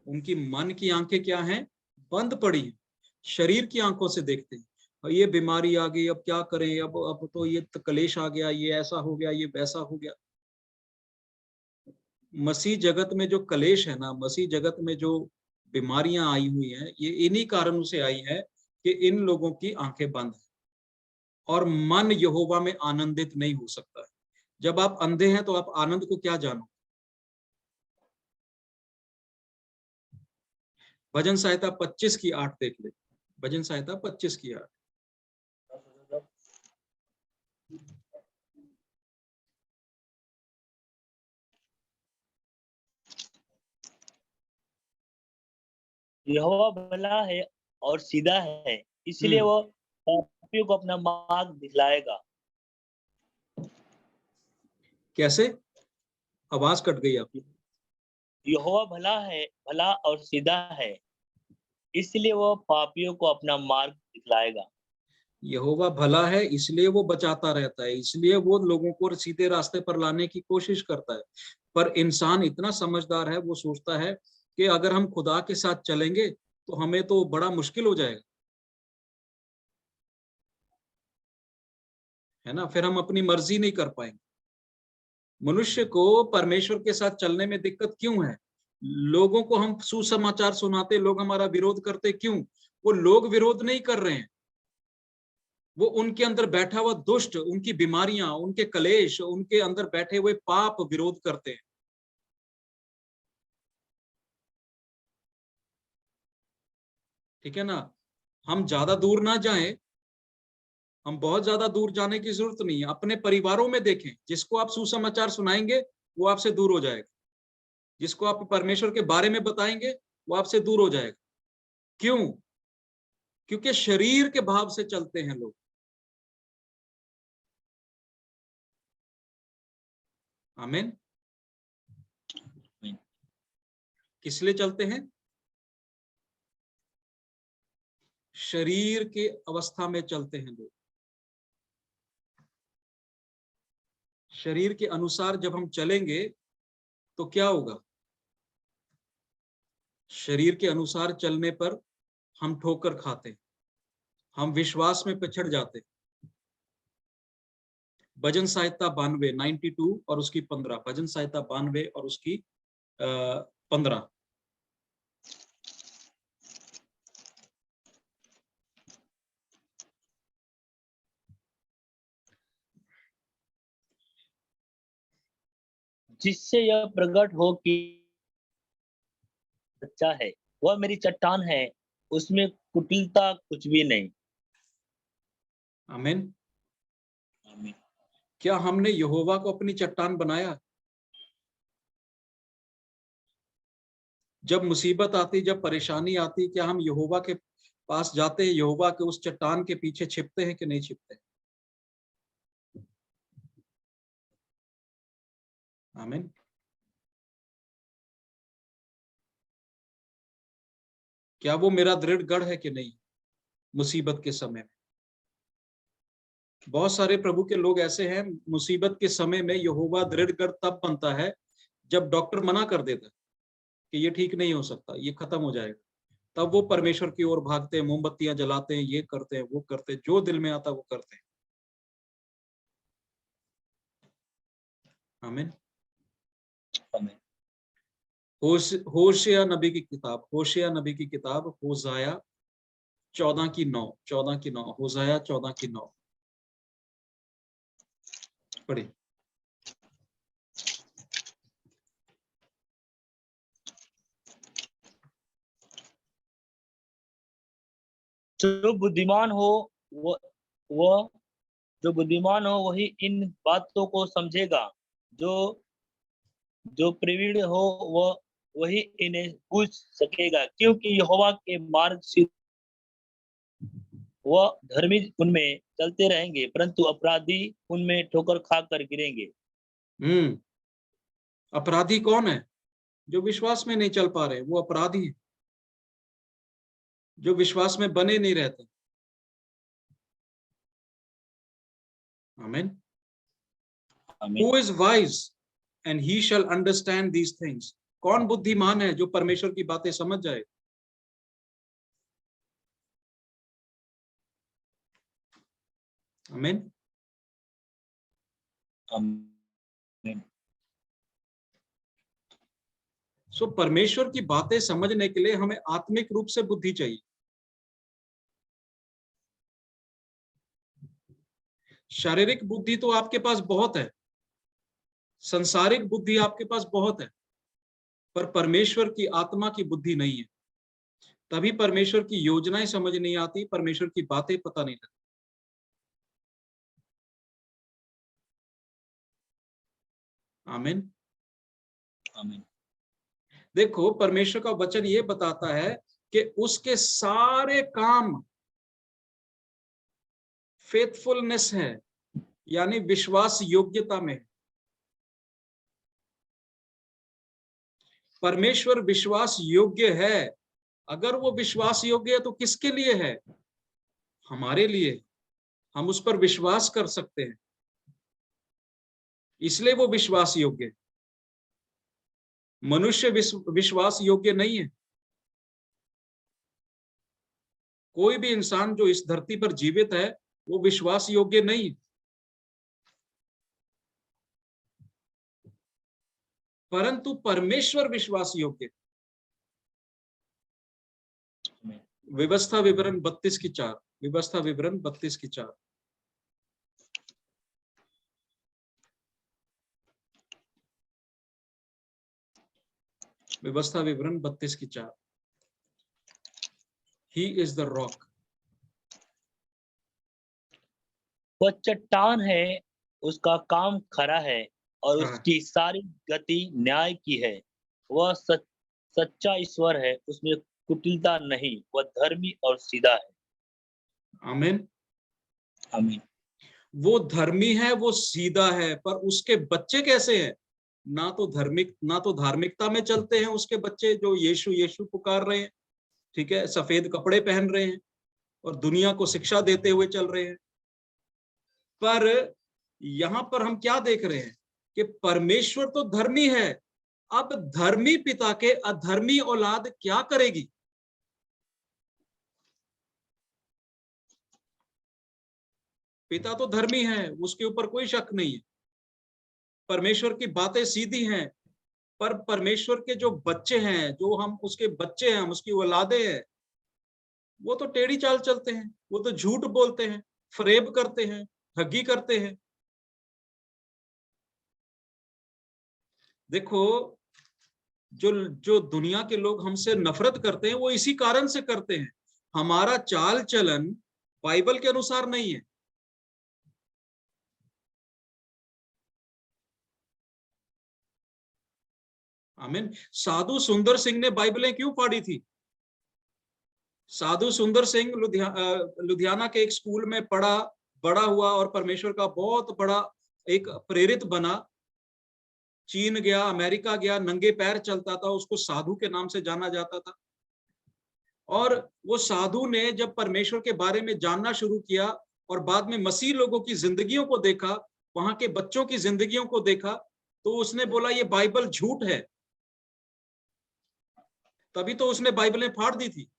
उनकी मन की आंखें क्या हैं? बंद पड़ी हैं। शरीर की आंखों से देखते हैं, और ये बीमारी आ गई, अब क्या करें, अब तो ये कलेश आ गया, ये ऐसा हो गया, ये वैसा हो गया। मसीह जगत में जो कलेश है ना, मसीह जगत में जो बीमारियां आई हुई हैं, ये इन्हीं कारणों से आई है कि इन लोगों की आंखें बंद हैं और मन यहोवा में आनंदित नहीं हो सकता है। जब आप अंधे हैं तो आप आनंद को क्या जानो? भजन संहिता 25 की 8 देख ले। भजन संहिता 25 की 8। यहोवा भला है और सीधा है, इसलिए वो पापियों को अपना मार्ग दिखलाएगा। कैसे? आवाज कट गई आपकी। यहोवा भला और सीधा है, इसलिए वो पापियों को अपना मार्ग दिखलाएगा। यहोवा भला है इसलिए वो बचाता रहता है, इसलिए वो लोगों को सीधे रास्ते पर लाने की कोशिश करता है। पर इंसान इतना समझदार है, वो सोचता है कि अगर हम खुदा के साथ चलेंगे तो हमें तो बड़ा मुश्किल हो जाएगा, है ना, फिर हम अपनी मर्जी नहीं कर पाएंगे। मनुष्य को परमेश्वर के साथ चलने में दिक्कत क्यों है? लोगों को हम सुसमाचार सुनाते, लोग हमारा विरोध करते, क्यों? वो लोग विरोध नहीं कर रहे हैं, वो उनके अंदर बैठा हुआ दुष्ट, उनकी बीमारियां, उनके कलेश, उनके अंदर बैठे हुए पाप विरोध करते हैं। ठीक है ना? हम ज्यादा दूर ना जाएं, हम बहुत ज्यादा दूर जाने की जरूरत नहीं है। अपने परिवारों में देखें, जिसको आप सुसमाचार सुनाएंगे वो आपसे दूर हो जाएगा, जिसको आप परमेश्वर के बारे में बताएंगे वो आपसे दूर हो जाएगा। क्यों? क्योंकि शरीर के भाव से चलते हैं लोग। आमीन। किस लिए चलते हैं? शरीर के अवस्था में चलते हैं लोग। शरीर के अनुसार जब हम चलेंगे तो क्या होगा? शरीर के अनुसार चलने पर हम ठोकर खाते, हम विश्वास में पिछड़ जाते। भजन संहिता 92 92 और उसकी 15। भजन संहिता 92 और उसकी 15। जिससे यह प्रकट हो कि सच्चा है, वह मेरी चट्टान है, उसमें कुटिलता कुछ भी नहीं। आमीन। आमीन। क्या हमने यहोवा को अपनी चट्टान बनाया? जब मुसीबत आती, जब परेशानी आती, क्या हम यहोवा के पास जाते हैं, यहोवा के उस चट्टान के पीछे छिपते हैं कि नहीं छिपते? आमीन। क्या वो मेरा दृढ़ गढ़ है कि नहीं मुसीबत के समय में? बहुत सारे प्रभु के लोग ऐसे हैं, मुसीबत के समय में यहोवा दृढ़ गढ़ तब बनता है जब डॉक्टर मना कर देता है कि ये ठीक नहीं हो सकता, ये खत्म हो जाएगा। तब वो परमेश्वर की ओर भागते हैं, मोमबत्तियां जलाते हैं, ये करते हैं, वो करते हैं, जो दिल में आता वो करते हैं। आमीन। आमीन। होशिया नबी की किताब, होशिया नबी की किताब, होशाया 14 की 9, 14 की 9, होशाया 14 की 9 पढ़े। जो बुद्धिमान हो वह जो बुद्धिमान हो वही इन बातों को समझेगा, जो जो प्रवीण हो वह वही इन्हें पूछ सकेगा, क्योंकि यहोवा के मार्ग से वह धर्मी उनमें चलते रहेंगे, परंतु अपराधी उनमें ठोकर खाकर गिरेंगे। अपराधी कौन है? जो विश्वास में नहीं चल पा रहे, वो अपराधी है, जो विश्वास में बने नहीं रहते। आमीन। Who is wise and he shall understand these things? कौन बुद्धिमान है जो परमेश्वर की बातें समझ जाए? आमीन। आमीन। सो परमेश्वर की बातें समझने के लिए हमें आत्मिक रूप से बुद्धि चाहिए। शारीरिक बुद्धि तो आपके पास बहुत है, संसारिक बुद्धि आपके पास बहुत है, पर परमेश्वर की आत्मा की बुद्धि नहीं है। तभी परमेश्वर की योजनाएं समझ नहीं आती, परमेश्वर की बातें पता नहीं लगती। आमीन। आमीन। देखो, परमेश्वर का वचन ये बताता है कि उसके सारे काम फेथफुलनेस है, यानी विश्वास योग्यता में। परमेश्वर विश्वास योग्य है। अगर वो विश्वास योग्य है तो किसके लिए है? हमारे लिए। हम उस पर विश्वास कर सकते हैं, इसलिए वो विश्वास योग्य है। मनुष्य विश्वास योग्य नहीं है। कोई भी इंसान जो इस धरती पर जीवित है वो विश्वास योग्य नहीं है, परंतु परमेश्वर विश्वास योग्य। व्यवस्था विवरण 32:4। व्यवस्था विवरण 32:4। व्यवस्था विवरण 32:4। He is the rock. वह चट्टान है, उसका काम खरा है और हाँ। उसकी सारी गति न्याय की है। वह सच्चा ईश्वर है, उसमें कुटिलता नहीं, वह धर्मी और सीधा है। आमीन। आमीन। वो धर्मी है, वो सीधा है, पर उसके बच्चे कैसे हैं? ना तो धार्मिकता में चलते हैं उसके बच्चे, जो यीशु यीशु पुकार रहे हैं, ठीक है, सफेद कपड़े पहन रहे हैं और दुनिया को शिक्षा देते हुए चल रहे हैं। पर यहां पर हम क्या देख रहे हैं कि परमेश्वर तो धर्मी है। अब धर्मी पिता के अधर्मी औलाद क्या करेगी? पिता तो धर्मी है, उसके ऊपर कोई शक नहीं है। परमेश्वर की बातें सीधी हैं, पर परमेश्वर के जो बच्चे हैं, जो हम उसके बच्चे हैं, हम उसकी औलादे हैं, वो तो टेढ़ी चाल चलते हैं, वो तो झूठ बोलते हैं, फरेब करते हैं, ठगी करते हैं। देखो, जो जो दुनिया के लोग हमसे नफरत करते हैं वो इसी कारण से करते हैं। हमारा चाल चलन बाइबल के अनुसार नहीं है। आमीन। साधु सुंदर सिंह ने बाइबलें क्यों फाड़ी थी? साधु सुंदर सिंह लुधियाना के एक स्कूल में पढ़ा, बड़ा हुआ और परमेश्वर का बहुत बड़ा एक प्रेरित बना। चीन गया, अमेरिका गया, नंगे पैर चलता था, उसको साधु के नाम से जाना जाता था। और वो साधु ने जब परमेश्वर के बारे में जानना शुरू किया और बाद में मसीह लोगों की जिंदगियों को देखा, वहां के बच्चों की जिंदगियों को देखा, तो उसने बोला ये बाइबल झूठ है। तभी तो उसने बाइबलें फाड़ दी थी।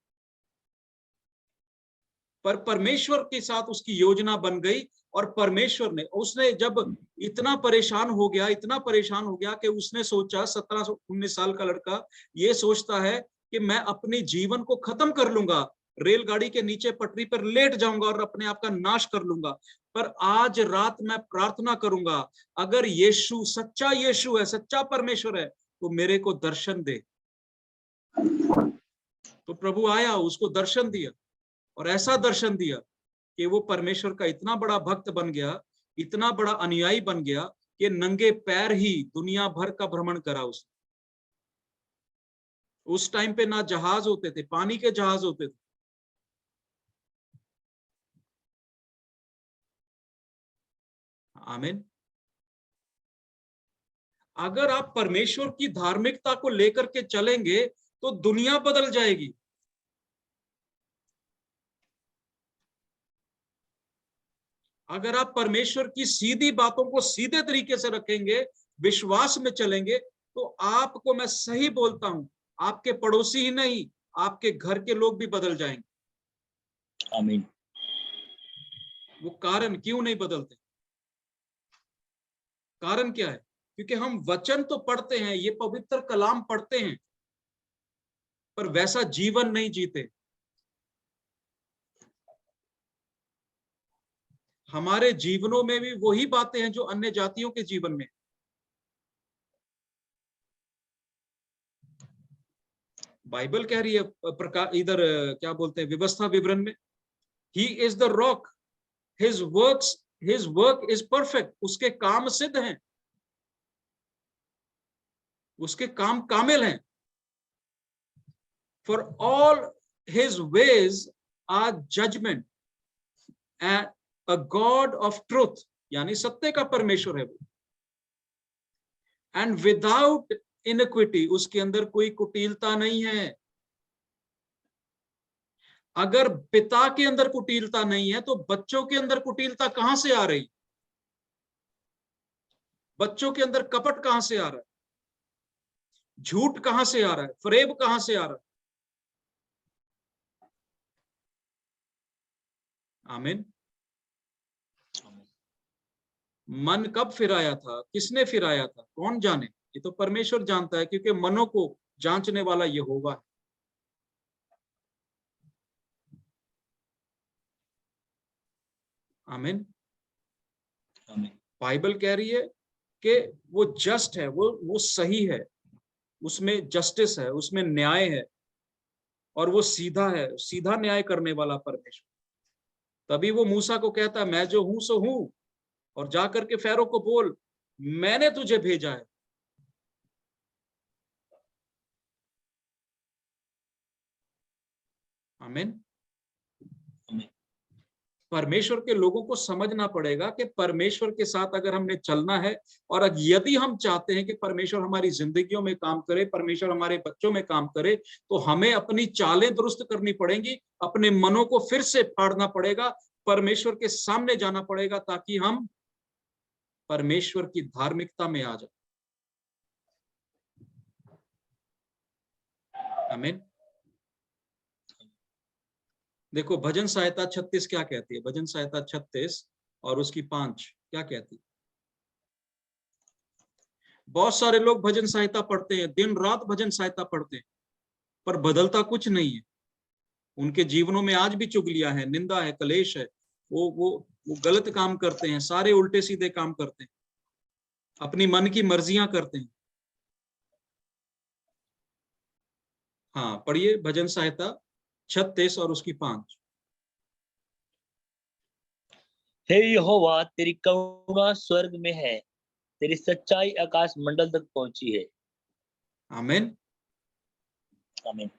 पर परमेश्वर के साथ उसकी योजना बन गई और परमेश्वर ने, उसने जब इतना परेशान हो गया कि उसने सोचा, 17-19 साल का लड़का ये सोचता है कि मैं अपने जीवन को खत्म कर लूंगा, रेलगाड़ी के नीचे पटरी पर लेट जाऊंगा और अपने आप का नाश कर लूंगा। पर आज रात मैं प्रार्थना करूंगा, अगर यीशु सच्चा यीशु है, सच्चा परमेश्वर है, तो मेरे को दर्शन दे। तो प्रभु आया, उसको दर्शन दिया और ऐसा दर्शन दिया कि वो परमेश्वर का इतना बड़ा भक्त बन गया, इतना बड़ा अनुयायी बन गया कि नंगे पैर ही दुनिया भर का भ्रमण करा उसने। उस टाइम पे ना जहाज होते थे, पानी के जहाज होते थे। आमीन। अगर आप परमेश्वर की धार्मिकता को लेकर के चलेंगे तो दुनिया बदल जाएगी। अगर आप परमेश्वर की सीधी बातों को सीधे तरीके से रखेंगे, विश्वास में चलेंगे, तो आपको मैं सही बोलता हूं, आपके पड़ोसी ही नहीं, आपके घर के लोग भी बदल जाएंगे। आमीन। वो कारण क्यों नहीं बदलते? कारण क्या है? क्योंकि हम वचन तो पढ़ते हैं, ये पवित्र कलाम पढ़ते हैं, पर वैसा जीवन नहीं जीते। हमारे जीवनों में भी वही बातें हैं जो अन्य जातियों के जीवन में। बाइबल कह रही है प्रकार इधर क्या बोलते हैं व्यवस्था विवरण में, he is the rock, his work is perfect, उसके काम सिद्ध हैं, उसके काम कामिल हैं। For all his ways are judgment and a God of truth, यानी सत्य का परमेश्वर है वो। एंड विदाउट इनक्विटी, उसके अंदर कोई कुटिलता नहीं है। अगर पिता के अंदर कुटिलता नहीं है तो बच्चों के अंदर कुटिलता कहां से आ रही? बच्चों के अंदर कपट कहां से आ रहा है? झूठ कहां से आ रहा है? फरेब कहां से आ रहा है? आमीन। मन कब फिराया था, किसने फिराया था, कौन जाने? ये तो परमेश्वर जानता है, क्योंकि मनों को जांचने वाला यहोवा है। आमीन। बाइबल कह रही है कि वो जस्ट है, वो सही है, उसमें जस्टिस है, उसमें न्याय है, और वो सीधा है, सीधा न्याय करने वाला परमेश्वर। तभी वो मूसा को कहता है, मैं जो हूं सो हूं, और जाकर के फैरो को बोल, मैंने तुझे भेजा है। आमीन। परमेश्वर के लोगों को समझना पड़ेगा कि परमेश्वर के साथ अगर हमने चलना है, और यदि हम चाहते हैं कि परमेश्वर हमारी जिंदगियों में काम करे, परमेश्वर हमारे बच्चों में काम करे, तो हमें अपनी चालें दुरुस्त करनी पड़ेंगी, अपने मनों को फिर से फाड़ना पड़ेगा, परमेश्वर के सामने जाना पड़ेगा, ताकि हम परमेश्वर की धार्मिकता में आ जाए। आमीन। देखो भजन संहिता 36 क्या कहती है, भजन संहिता 36 और उसकी 5 क्या कहती है? बहुत सारे लोग भजन संहिता पढ़ते हैं, दिन रात भजन संहिता पढ़ते हैं, पर बदलता कुछ नहीं है। उनके जीवनों में आज भी चुगलियां है, निंदा है, कलेश है, वो गलत काम करते हैं, सारे उल्टे सीधे काम करते हैं, अपनी मन की मर्जियां करते हैं। हाँ, पढ़िए भजन संहिता 36 और उसकी 5। हे यहोवा, तेरी करुणा स्वर्ग में है, तेरी सच्चाई आकाश मंडल तक पहुंची है। आमीन। आमीन।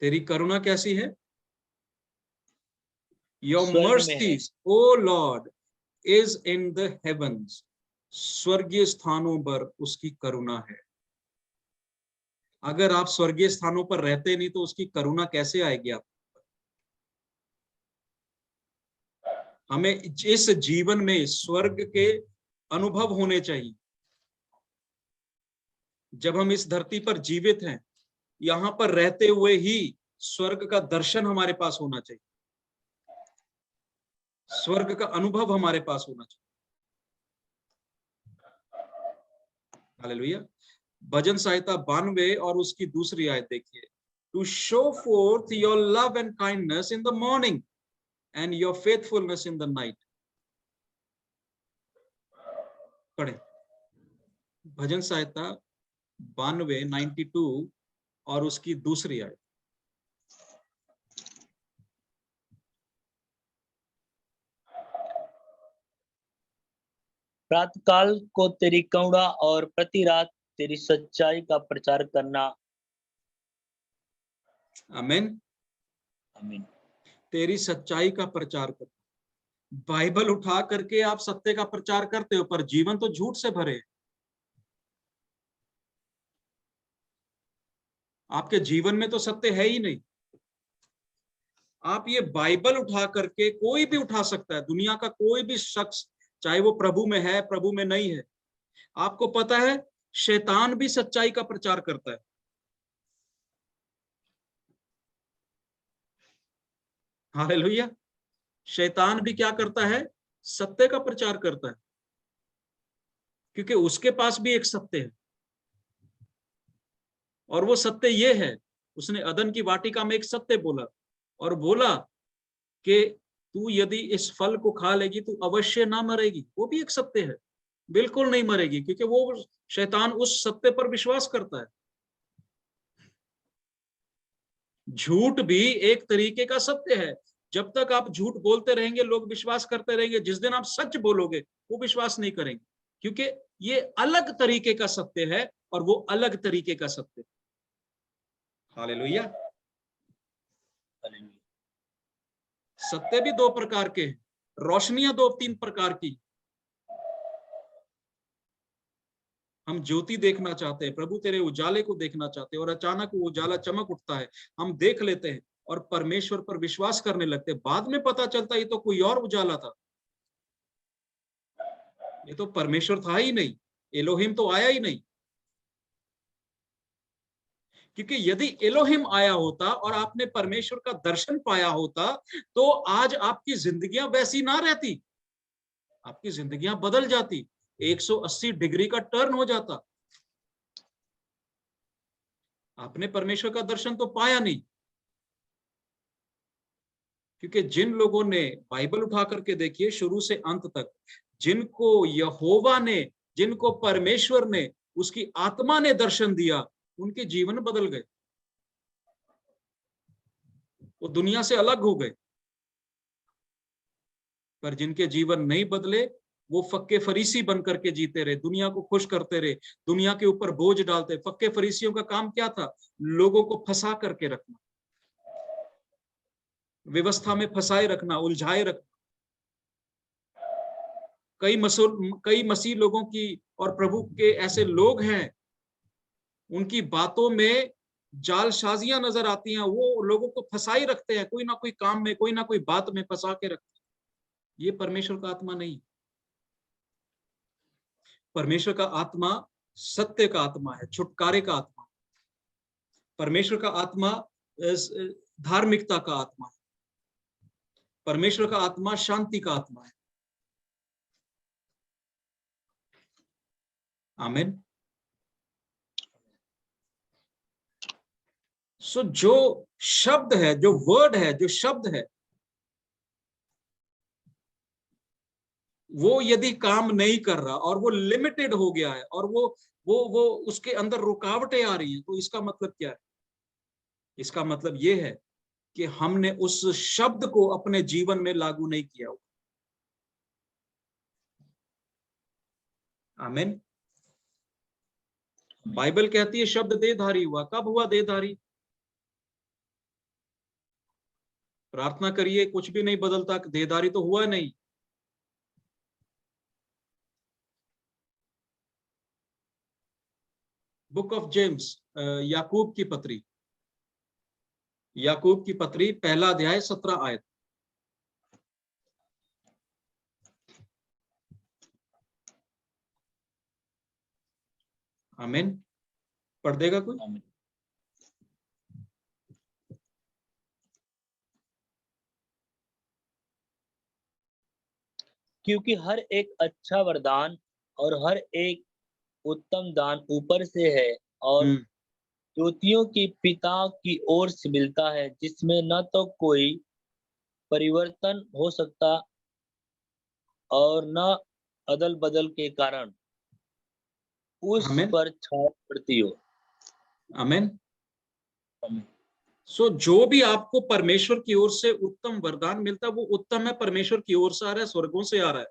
तेरी करुणा कैसी है? योर स्वर्ग में है। Mercies O lord is in the heavens, स्वर्गीय स्थानों पर उसकी करुणा है। अगर आप स्वर्गीय स्थानों पर रहते नहीं तो उसकी करुणा कैसे आएगी आप? हमें इस जीवन में स्वर्ग के अनुभव होने चाहिए। जब हम इस धरती पर जीवित हैं, यहां पर रहते हुए ही स्वर्ग का दर्शन हमारे पास होना चाहिए, स्वर्ग का अनुभव हमारे पास होना चाहिए। हालेलुया। भजन संहिता 92 और उसकी दूसरी आयत देखिए, to show forth your love and kindness in the morning and your faithfulness in the night. पढ़े भजन संहिता 92 92 और उसकी दूसरी आयत। प्रातःकाल को तेरी करुणा और प्रति रात तेरी सच्चाई का प्रचार करना। आमीन। आमीन। तेरी सच्चाई का प्रचार कर। बाइबल उठा करके आप सत्य का प्रचार करते हो, पर जीवन तो झूठ से भरे। आपके जीवन में तो सत्य है ही नहीं। आप ये बाइबल उठा करके, कोई भी उठा सकता है, दुनिया का कोई भी शख्स, चाहे वो प्रभु में है प्रभु में नहीं है, आपको पता है शैतान भी सच्चाई का प्रचार करता है। हालेलुया। शैतान भी क्या करता है? सत्य का प्रचार करता है, क्योंकि उसके पास भी एक सत्य है, और वो सत्य ये है, उसने अदन की वाटिका में एक सत्य बोला, और बोला कि तू यदि इस फल को खा लेगी तो अवश्य ना मरेगी। वो भी एक सत्य है, बिल्कुल नहीं मरेगी, क्योंकि वो शैतान उस सत्य पर विश्वास करता है। झूठ भी एक तरीके का सत्य है। जब तक आप झूठ बोलते रहेंगे लोग विश्वास करते रहेंगे, जिस दिन आप सच बोलोगे वो विश्वास नहीं करेंगे, क्योंकि ये अलग तरीके का सत्य है और वो अलग तरीके का सत्य। हालेलुया। सत्य भी दो प्रकार के हैं, रोशनियां दो तीन प्रकार की। हम ज्योति देखना चाहते हैं, प्रभु तेरे उजाले को देखना चाहते हैं, और अचानक वो उजाला चमक उठता है, हम देख लेते हैं और परमेश्वर पर विश्वास करने लगते हैं। बाद में पता चलता है ये तो कोई और उजाला था, ये तो परमेश्वर था ही नहीं, एलोहिम तो आया ही नहीं। क्योंकि यदि एलोहिम आया होता और आपने परमेश्वर का दर्शन पाया होता तो आज आपकी जिंदगियां वैसी ना रहती, आपकी जिंदगियां बदल जाती, 180 डिग्री का टर्न हो जाता। आपने परमेश्वर का दर्शन तो पाया नहीं, क्योंकि जिन लोगों ने बाइबल उठा करके देखिए शुरू से अंत तक, जिनको यहोवा ने, जिनको परमेश्वर ने, उसकी आत्मा ने दर्शन दिया, उनके जीवन बदल गए, वो दुनिया से अलग हो गए। पर जिनके जीवन नहीं बदले वो फक्के फरीसी बन करके जीते रहे, दुनिया को खुश करते रहे, दुनिया के ऊपर बोझ डालते। फक्के फरीसियों का काम क्या था? लोगों को फंसा करके रखना, व्यवस्था में फंसाए रखना, उलझाए रखना। कई मसीह लोगों की और प्रभु के ऐसे लोग हैं, उनकी बातों में जालसाजियां नजर आती हैं, वो लोगों को फंसाई रखते हैं, कोई ना कोई काम में, कोई ना कोई बात में फंसा के रखते हैं। ये परमेश्वर का आत्मा नहीं। परमेश्वर का आत्मा सत्य का आत्मा है, छुटकारे का आत्मा। परमेश्वर का आत्मा धार्मिकता का आत्मा है। परमेश्वर का आत्मा शांति का आत्मा है। आमीन। सो जो शब्द है, जो वर्ड है, जो शब्द है, वो यदि काम नहीं कर रहा और वो लिमिटेड हो गया है और वो उसके अंदर रुकावटें आ रही हैं, तो इसका मतलब क्या है? इसका मतलब ये है कि हमने उस शब्द को अपने जीवन में लागू नहीं किया होगा। आमीन। बाइबल कहती है शब्द देहधारी हुआ। कब हुआ देहधारी? प्रार्थना करिए, कुछ भी नहीं बदलता, देहधारी तो हुआ नहीं। बुक ऑफ जेम्स, याकूब की पत्री, याकूब की पत्री, पहला अध्याय 17 आयत। आमीन। पढ़ देगा कोई? आमीन। क्योंकि हर एक अच्छा वरदान और हर एक उत्तम दान ऊपर से है और ज्योतियों के पिता की ओर से मिलता है, जिसमें न तो कोई परिवर्तन हो सकता और न अदल बदल के कारण उस आमीन। पर छाया पड़ती हो। आमीन। आमीन। सो जो भी आपको परमेश्वर की ओर से उत्तम वरदान मिलता है, वो उत्तम है, परमेश्वर की ओर से आ रहा है, स्वर्गों से आ रहा है।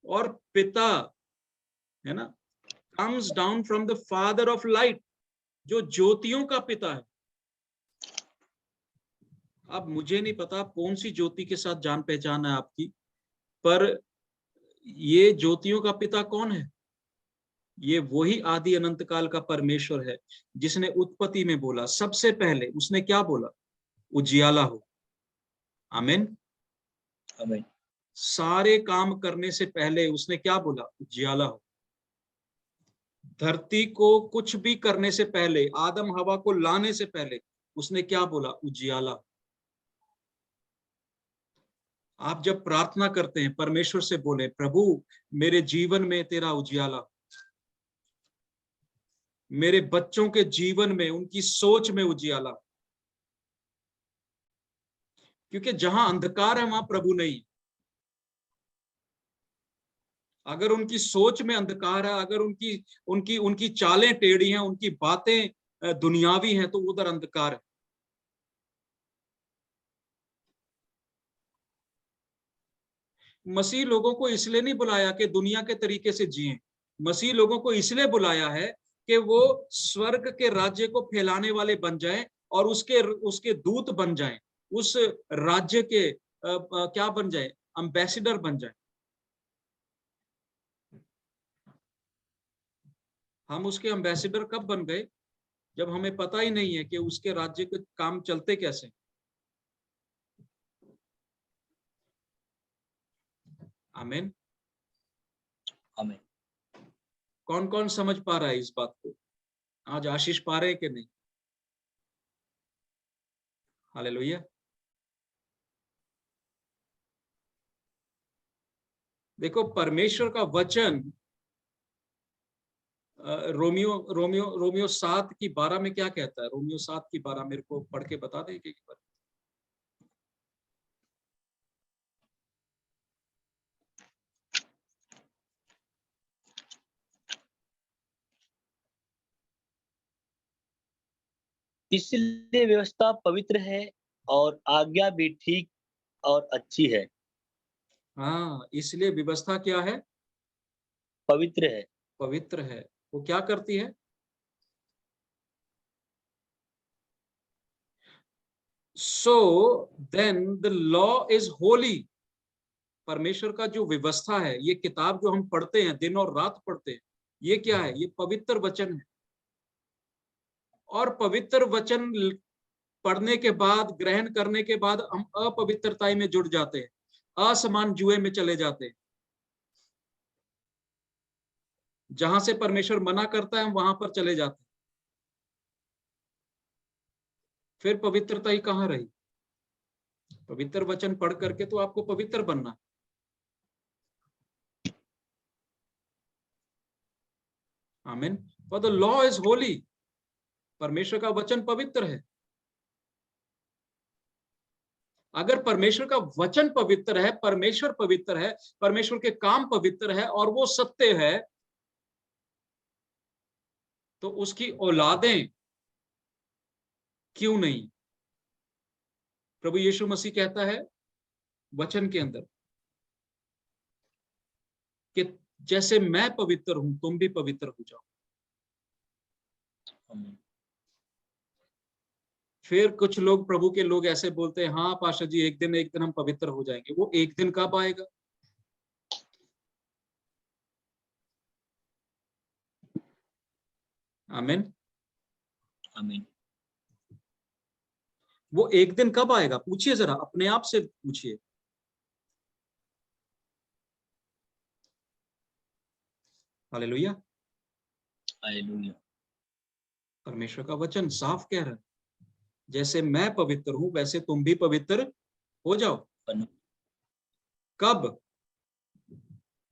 और पिता है ना, comes down from the father of light, जो ज्योतियों का पिता है। अब मुझे नहीं पता कौन सी ज्योति के साथ जान पहचान है आपकी, पर ये ज्योतियों का पिता कौन है? ये वही आदि अनंत काल का परमेश्वर है, जिसने उत्पत्ति में बोला, सबसे पहले उसने क्या बोला? उजियाला हो। आमीन। आमीन। सारे काम करने से पहले उसने क्या बोला? उजियाला हो। धरती को कुछ भी करने से पहले, आदम हवा को लाने से पहले उसने क्या बोला? उजियाला। आप जब प्रार्थना करते हैं, परमेश्वर से बोले, प्रभु मेरे जीवन में तेरा उजियाला, मेरे बच्चों के जीवन में, उनकी सोच में उजियाला। क्योंकि जहां अंधकार है वहां प्रभु नहीं। अगर उनकी सोच में अंधकार है, अगर उनकी उनकी उनकी चालें टेढ़ी हैं, उनकी बातें दुनियावी हैं, तो उधर अंधकार है। मसीह लोगों को इसलिए नहीं बुलाया कि दुनिया के तरीके से जिएं। मसीह लोगों को इसलिए बुलाया है कि वो स्वर्ग के राज्य को फैलाने वाले बन जाएं और उसके उसके दूत बन जाएं, उस राज्य के क्या बन जाए, एम्बेसडर बन जाए। हम उसके एम्बेसडर कब बन गए? जब हमें पता ही नहीं है कि उसके राज्य के काम चलते कैसे। आमीन, आमीन। कौन कौन समझ पा रहा है इस बात को? आज आशीष पा रहे कि नहीं? हालेलुया। देखो, परमेश्वर का वचन रोमियो रोमियो रोमियो 7:12 में क्या कहता है? रोमियो 7:12 मेरे को पढ़ के बता दे एक बार। इसलिए व्यवस्था पवित्र है और आज्ञा भी ठीक और अच्छी है। हाँ, इसलिए व्यवस्था क्या है? पवित्र है। पवित्र है। वो क्या करती है? So then the law is holy. परमेश्वर का जो व्यवस्था है, ये किताब जो हम पढ़ते हैं, दिन और रात पढ़ते हैं, ये क्या है? ये पवित्र वचन है। और पवित्र वचन पढ़ने के बाद, ग्रहण करने के बाद हम अपवित्रता में जुड़ जाते हैं, असमान जुए में चले जाते हैं। जहां से परमेश्वर मना करता है हम वहां पर चले जाते हैं। फिर पवित्रता ही कहां रही? पवित्र वचन पढ़ करके तो आपको पवित्र बनना। आमीन। For the law is Holi. परमेश्वर का वचन पवित्र है। अगर परमेश्वर का वचन पवित्र है, परमेश्वर पवित्र है, परमेश्वर के काम पवित्र है और वो सत्य है, तो उसकी औलादें क्यों नहीं? प्रभु यीशु मसीह कहता है वचन के अंदर कि जैसे मैं पवित्र हूं तुम भी पवित्र हो जाओ। फिर कुछ लोग, प्रभु के लोग ऐसे बोलते हैं, हाँ पास्टर जी, एक दिन हम पवित्र हो जाएंगे। वो एक दिन कब आएगा? आमीन, आमीन। वो एक दिन कब आएगा? पूछिए, जरा अपने आप से पूछिए। हालेलुया। हालेलुया। परमेश्वर का वचन साफ कह रहा है, जैसे मैं पवित्र हूं वैसे तुम भी पवित्र हो जाओ। कब?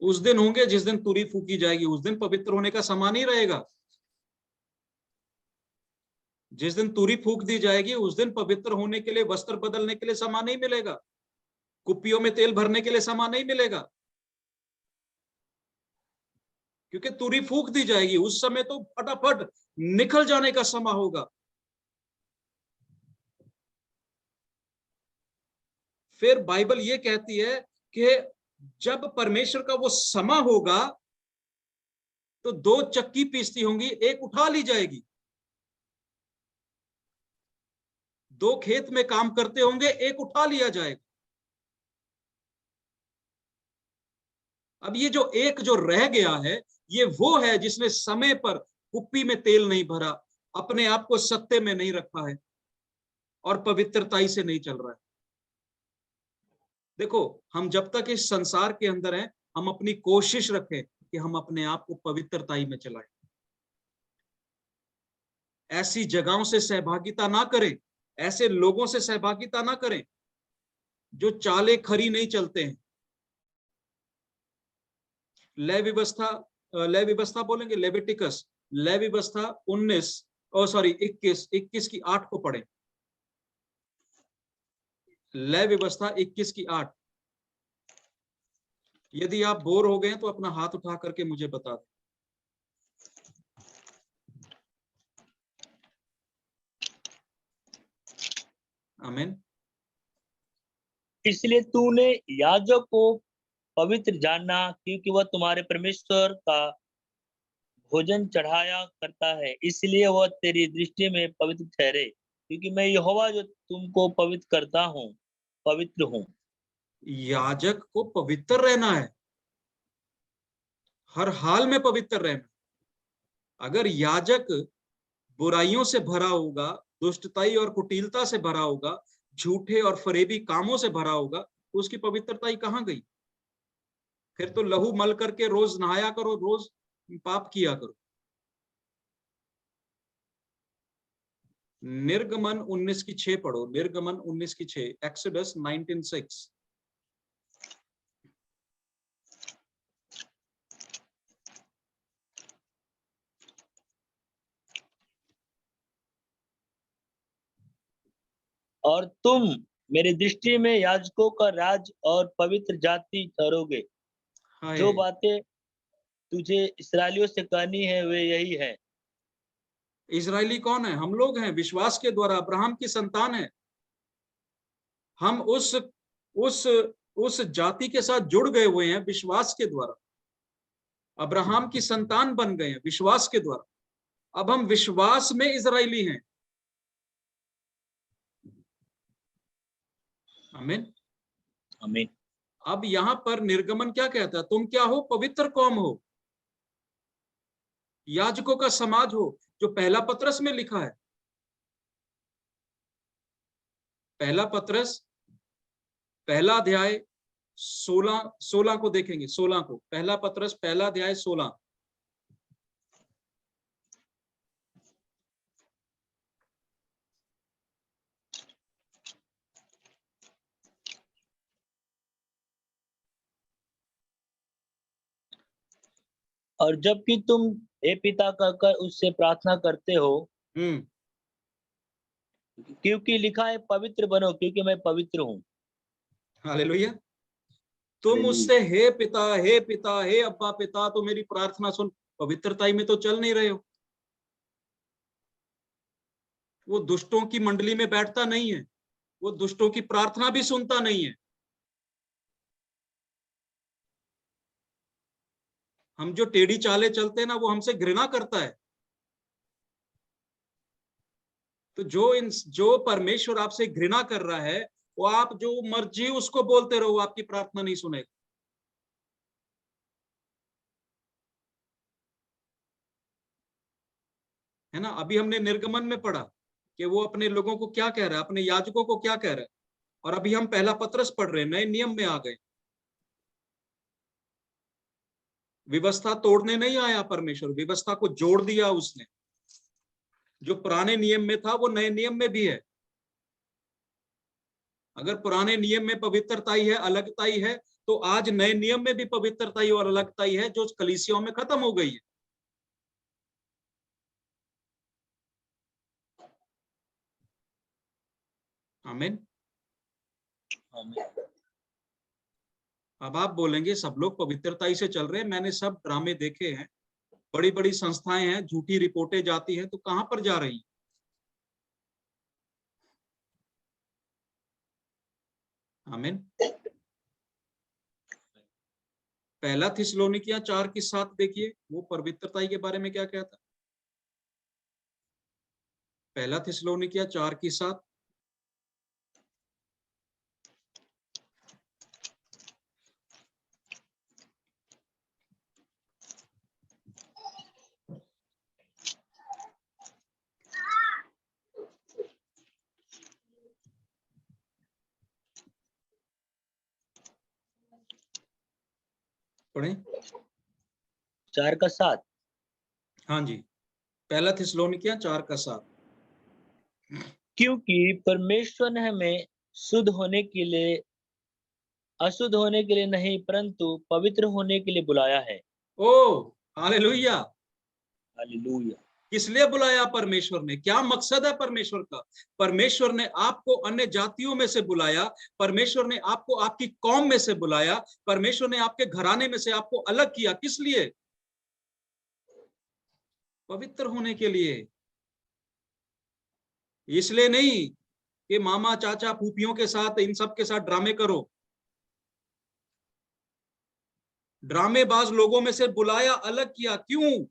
उस दिन होंगे जिस दिन तुरी फूकी जाएगी। उस दिन पवित्र होने का समान ही रहेगा। जिस दिन तुरी फूक दी जाएगी उस दिन पवित्र होने के लिए, वस्त्र बदलने के लिए समान नहीं मिलेगा, कुप्पियों में तेल भरने के लिए समान नहीं मिलेगा, क्योंकि तुरी फूक दी जाएगी। उस समय तो फटाफट निकल जाने का समय होगा। फिर बाइबल ये कहती है कि जब परमेश्वर का वो समय होगा तो दो चक्की पीसती होंगी, एक उठा ली जाएगी। दो खेत में काम करते होंगे, एक उठा लिया जाएगा। अब ये जो एक जो रह गया है, ये वो है जिसने समय पर कुप्पी में तेल नहीं भरा, अपने आप को सत्य में नहीं रखा है और पवित्रताई से नहीं चल रहा है। देखो, हम जब तक इस संसार के अंदर हैं, हम अपनी कोशिश रखें कि हम अपने आप को पवित्रताई में चलाएं। ऐसी जगहों से सहभागिता ना करें, ऐसे लोगों से सहभागिता ना करें जो चाले खरी नहीं चलते हैं। लय व्यवस्था बोलेंगे, लेविटिकस, लय व्यवस्था 21 की 8 को पढ़ें। लय व्यवस्था 21 की 8। यदि आप बोर हो गए तो अपना हाथ उठा करके मुझे बता दें। आमीन। इसलिए तूने याजक को पवित्र जानना, क्योंकि वह तुम्हारे परमेश्वर का भोजन चढ़ाया करता है, इसलिए वह तेरी दृष्टि में पवित्र ठहरे, क्योंकि मैं यहोवा जो तुमको पवित्र करता हूँ, पवित्र हूँ। याजक को पवित्र रहना है, हर हाल में पवित्र रहना। अगर याजक बुराइयों से भरा होगा, दुष्टताई और कुटिलता से भरा होगा, झूठे और फरेबी कामों से भरा होगा, तो उसकी पवित्रताई कहाँ गई? फिर तो लहू मल करके रोज नहाया करो, रोज पाप किया करो। निर्गमन 19:6 पढ़ो, निर्गमन 19:6, एक्सोडस 19:6। और तुम मेरी दृष्टि में याजकों का राज और पवित्र जाति ठहरोगे। जो बातें तुझे इस्राएलियों से कहनी है वे यही है। इजरायली कौन है? हम लोग हैं, विश्वास के द्वारा अब्राहम की संतान है। हम उस जाति के साथ जुड़ गए हुए हैं विश्वास के द्वारा, अब्राहम की संतान बन गए हैं विश्वास के द्वारा। अब हम विश्वास में इजरायली हैं। आमीन आमीन। अब यहां पर निर्गमन क्या कहता है? तुम क्या हो? पवित्र कौम हो, याजकों का समाज हो, जो पहला पत्रस में लिखा है। पहला पत्रस पहला अध्याय 16 को देखेंगे, 16 को, पहला पत्रस पहला अध्याय 16। और जबकि तुम हे पिता कहकर उससे प्रार्थना करते हो, क्योंकि लिखा है पवित्र बनो क्योंकि मैं पवित्र हूँ। हालेलुया। तुम उससे हे पिता, हे पिता, हे अब्बा पिता, तो मेरी प्रार्थना सुन। पवित्रताई में तो चल नहीं रहे हो। वो दुष्टों की मंडली में बैठता नहीं है, वो दुष्टों की प्रार्थना भी सुनता नहीं है। हम जो टेढ़ी चाले चलते हैं ना, वो हमसे घृणा करता है। तो जो परमेश्वर आपसे घृणा कर रहा है, वो आप जो मर्जी उसको बोलते रहो, आपकी प्रार्थना नहीं सुनेगा। है ना? अभी हमने निर्गमन में पढ़ा कि वो अपने लोगों को क्या कह रहा है, अपने याजकों को क्या कह रहा है। और अभी हम पहला पत्रस पढ़ रहे हैं, नए नियम में आ गए। व्यवस्था तोड़ने नहीं आया परमेश्वर, व्यवस्था को जोड़ दिया उसने। जो पुराने नियम में था वो नए नियम में भी है। अगर पुराने नियम में पवित्रताई है, अलगताई है, तो आज नए नियम में भी पवित्रताई और अलगताई है, जो कलीसियाओं में खत्म हो गई है। आमीन। अब आप बोलेंगे सब लोग पवित्रताई से चल रहे हैं, मैंने सब ड्रामे देखे हैं, बड़ी बड़ी संस्थाएं हैं, झूठी रिपोर्टें जाती हैं, तो कहां पर जा रही? आमीन। पहला थिस्सलुनीकियों 4:7 देखिए, वो पवित्रताई के बारे में क्या कहता है। पहला थिस्सलुनीकियों 4:7। पढ़े 4:7। हाँ जी, पहला थिस्सलुनीकियों 4:7। क्योंकि परमेश्वर ने हमें शुद्ध होने के लिए, अशुद्ध होने के लिए नहीं परंतु पवित्र होने के लिए बुलाया है। ओ हालेलुया। हालेलुया। किस लिए बुलाया परमेश्वर ने? क्या मकसद है परमेश्वर का? परमेश्वर ने आपको अन्य जातियों में से बुलाया, परमेश्वर ने आपको आपकी कौम में से बुलाया, परमेश्वर ने आपके घराने में से आपको अलग किया। किस लिए? पवित्र होने के लिए। इसलिए नहीं कि मामा चाचा फूफियों के साथ, इन सब के साथ ड्रामे करो। ड्रामेबाज लोगों में से बुलाया, अलग किया, क्यों?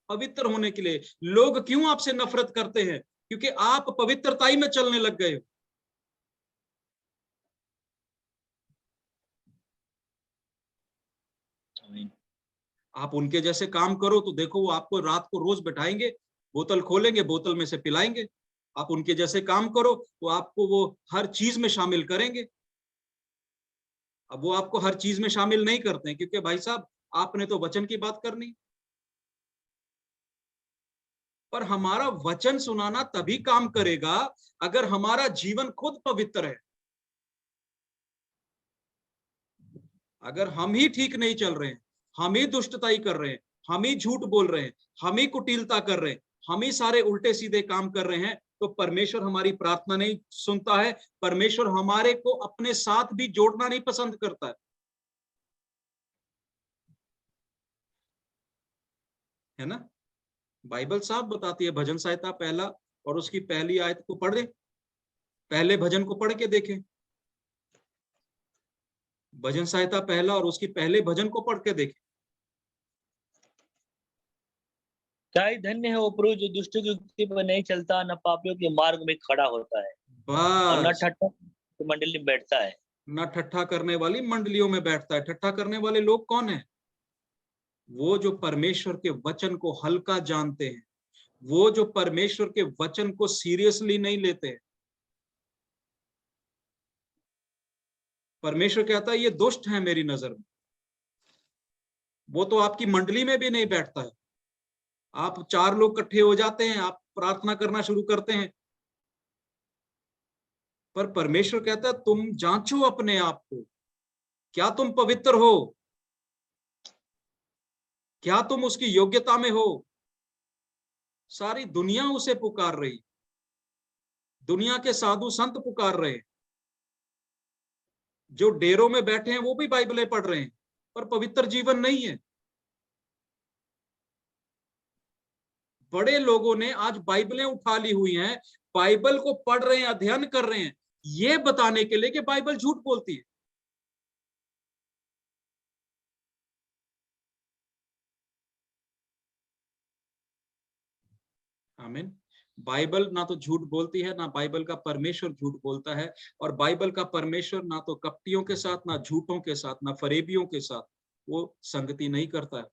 पवित्र होने के लिए। लोग क्यों आपसे नफरत करते हैं? क्योंकि आप पवित्रताई में चलने लग गए हो। आमीन। आप उनके जैसे काम करो तो देखो वो आपको रात को रोज बैठाएंगे, बोतल खोलेंगे, बोतल में से पिलाएंगे। आप उनके जैसे काम करो तो आपको वो हर चीज में शामिल करेंगे। अब वो आपको हर चीज में शामिल नहीं करते हैं, क्योंकि भाई साहब आपने तो वचन की बात करनी। पर हमारा वचन सुनाना तभी काम करेगा अगर हमारा जीवन खुद पवित्र है। अगर हम ही ठीक नहीं चल रहे हैं, हम ही दुष्टताई कर रहे हैं, हम ही झूठ बोल रहे हैं, हम ही कुटिलता कर रहे हैं, हम ही सारे उल्टे सीधे काम कर रहे हैं, तो परमेश्वर हमारी प्रार्थना नहीं सुनता है। परमेश्वर हमारे को अपने साथ भी जोड़ना नहीं पसंद करता है ना। बाइबल साफ बताती है, भजन संहिता पहला और उसकी पहली आयत को पढ़े, पहले भजन को पढ़ के देखें। भजन संहिता पहला और उसकी पहले भजन को पढ़ के देखें। क्या ही धन्य है वो पुरुष जो दुष्टों की युक्ति पर नहीं चलता, न पापियों के मार्ग में खड़ा होता है, और न बस, ठट्ठा की मंडली में बैठता है। ना ठट्ठा करने वाली मंडलियों में बैठता है। ठट्ठा करने वाले लोग कौन है? वो जो परमेश्वर के वचन को हल्का जानते हैं, वो जो परमेश्वर के वचन को सीरियसली नहीं लेते हैं। परमेश्वर कहता है ये दुष्ट है मेरी नजर में। वो तो आपकी मंडली में भी नहीं बैठता है। आप चार लोग इकट्ठे हो जाते हैं, आप प्रार्थना करना शुरू करते हैं, पर परमेश्वर कहता है तुम जांचो अपने आप को, क्या तुम पवित्र हो, क्या तुम उसकी योग्यता में हो। सारी दुनिया उसे पुकार रही, दुनिया के साधु संत पुकार रहे, जो डेरों में बैठे हैं वो भी बाइबलें पढ़ रहे हैं, पर पवित्र जीवन नहीं है। बड़े लोगों ने आज बाइबलें उठा ली हुई हैं, बाइबल को पढ़ रहे हैं, अध्ययन कर रहे हैं, ये बताने के लिए कि बाइबल झूठ बोलती है। आमीन। बाइबल ना तो झूठ बोलती है, ना बाइबल का परमेश्वर झूठ बोलता है। और बाइबल का परमेश्वर ना तो कपटियों के साथ, ना झूठों के साथ, ना फरेबियों के साथ वो संगति नहीं करता है।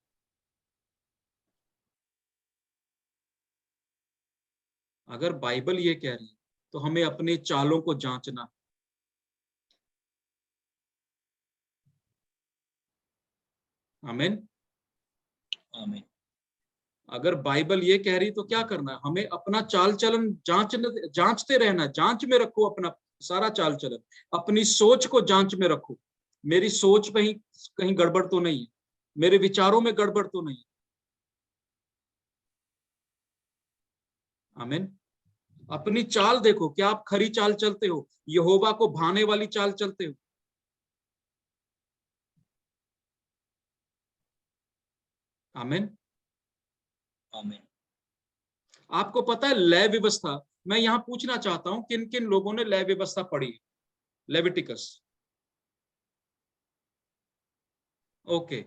अगर बाइबल ये कह रही है तो हमें अपने चालों को जांचना। आमीन। आमीन। अगर बाइबल ये कह रही तो क्या करना है? हमें अपना चाल चलन जांचते रहना। जांच में रखो अपना सारा चाल चलन, अपनी सोच को जांच में रखो। मेरी सोच में ही कहीं गड़बड़ तो नहीं है, मेरे विचारों में गड़बड़ तो नहीं। आमीन। अपनी चाल देखो, क्या आप खरी चाल चलते हो, यहोवा को भाने वाली चाल चलते हो। आमीन। आमीन। आपको पता है लय व्यवस्था, मैं यहां पूछना चाहता हूं किन किन लोगों ने लय व्यवस्था पढ़ी? लेविटिकस, ओके,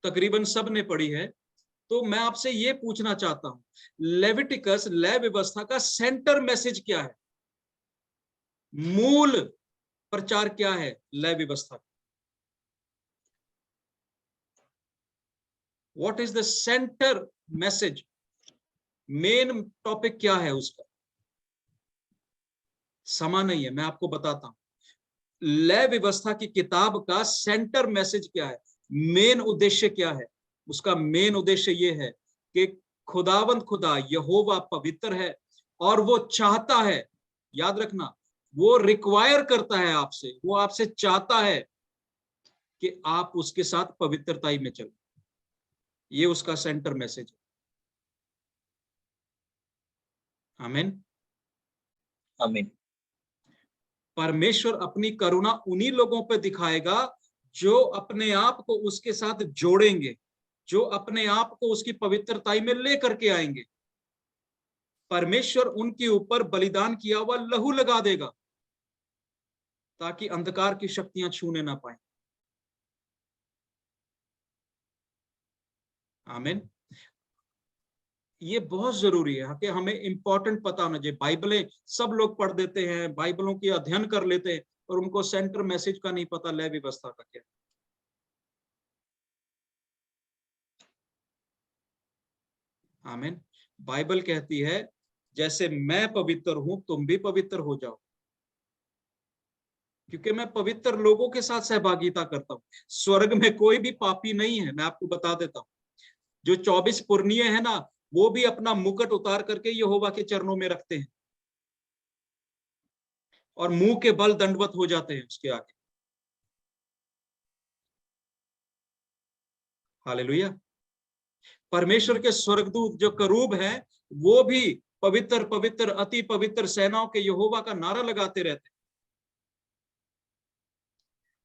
तकरीबन सब ने पढ़ी है। तो मैं आपसे ये पूछना चाहता हूं, लेविटिकस लय व्यवस्था का सेंटर मैसेज क्या है? मूल प्रचार क्या है लय व्यवस्था? What is the centre message? Main topic क्या है उसका? समा नहीं है, मैं आपको बताता हूं। लय व्यवस्था की किताब का सेंटर मैसेज क्या है, मेन उद्देश्य क्या है? उसका मेन उद्देश्य यह है कि खुदावंद खुदा यहोवा पवित्र है, और वो चाहता है, याद रखना, वो रिक्वायर करता है आपसे, वो आपसे चाहता है कि आप उसके साथ पवित्रताई में चलो। ये उसका सेंटर मैसेज है। आमीन। आमीन। परमेश्वर अपनी करुणा उन्हीं लोगों पर दिखाएगा जो अपने आप को उसके साथ जोड़ेंगे, जो अपने आप को उसकी पवित्रताई में लेकर के आएंगे। परमेश्वर उनके ऊपर बलिदान किया हुआ लहू लगा देगा, ताकि अंधकार की शक्तियां छूने ना पाए। आमीन। ये बहुत जरूरी है कि हमें इंपॉर्टेंट पता होना चाहिए। बाइबलें सब लोग पढ़ देते हैं, बाइबलों की अध्ययन कर लेते हैं, और उनको सेंटर मैसेज का नहीं पता, लय व्यवस्था का क्या। आमीन। बाइबल कहती है जैसे मैं पवित्र हूं तुम भी पवित्र हो जाओ, क्योंकि मैं पवित्र लोगों के साथ सहभागिता करता हूं। स्वर्ग में कोई भी पापी नहीं है, मैं आपको बता देता हूं। जो 24 पुरनिये है ना, वो भी अपना मुकुट उतार करके यहोवा के चरणों में रखते हैं और मुंह के बल दंडवत हो जाते हैं उसके आगे। हालेलुया। परमेश्वर के स्वर्गदूत जो करूब हैं, वो भी पवित्र पवित्र अति पवित्र सेनाओं के यहोवा का नारा लगाते रहते हैं।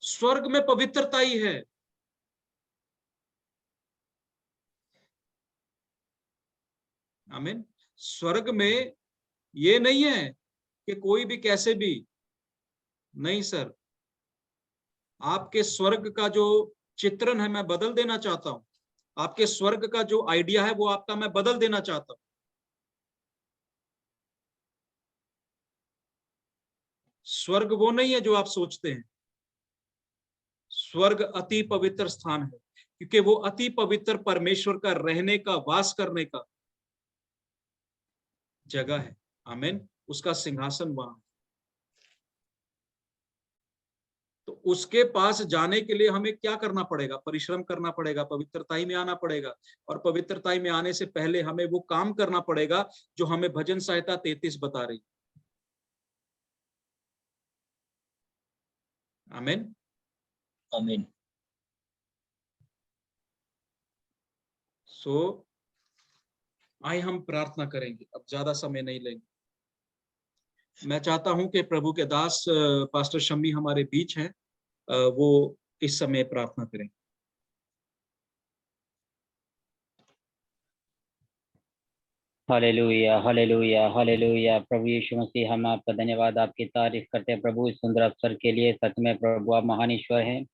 स्वर्ग में पवित्रता ही है। आमीन। स्वर्ग में ये नहीं है कि कोई भी कैसे भी, नहीं सर। आपके स्वर्ग का जो चित्रण है मैं बदल देना चाहता हूं। आपके स्वर्ग का जो आइडिया है वो आपका मैं बदल देना चाहता हूं। स्वर्ग वो नहीं है जो आप सोचते हैं। स्वर्ग अति पवित्र स्थान है, क्योंकि वो अति पवित्र परमेश्वर का रहने का, वास करने का जगह है। आमीन। उसका सिंहासन वहां है। तो उसके पास जाने के लिए हमें क्या करना पड़ेगा? परिश्रम करना पड़ेगा, पवित्रताई में आना पड़ेगा। और पवित्रताई में आने से पहले हमें वो काम करना पड़ेगा जो हमें भजन संहिता 33 बता रही। आमीन। आमीन। सो आइए हम प्रार्थना करेंगे, अब ज्यादा समय नहीं लेंगे। मैं चाहता हूं कि प्रभु के दास पास्टर शम्मी हमारे बीच हैं, वो इस समय प्रार्थना करें। Hallelujah, hallelujah, hallelujah. प्रभु यीशु मसीह, हम आपका धन्यवाद, आपकी तारीफ करते हैं प्रभु इस सुंदर अवसर के लिए। सच में प्रभु आप महान ईश्वर हैं,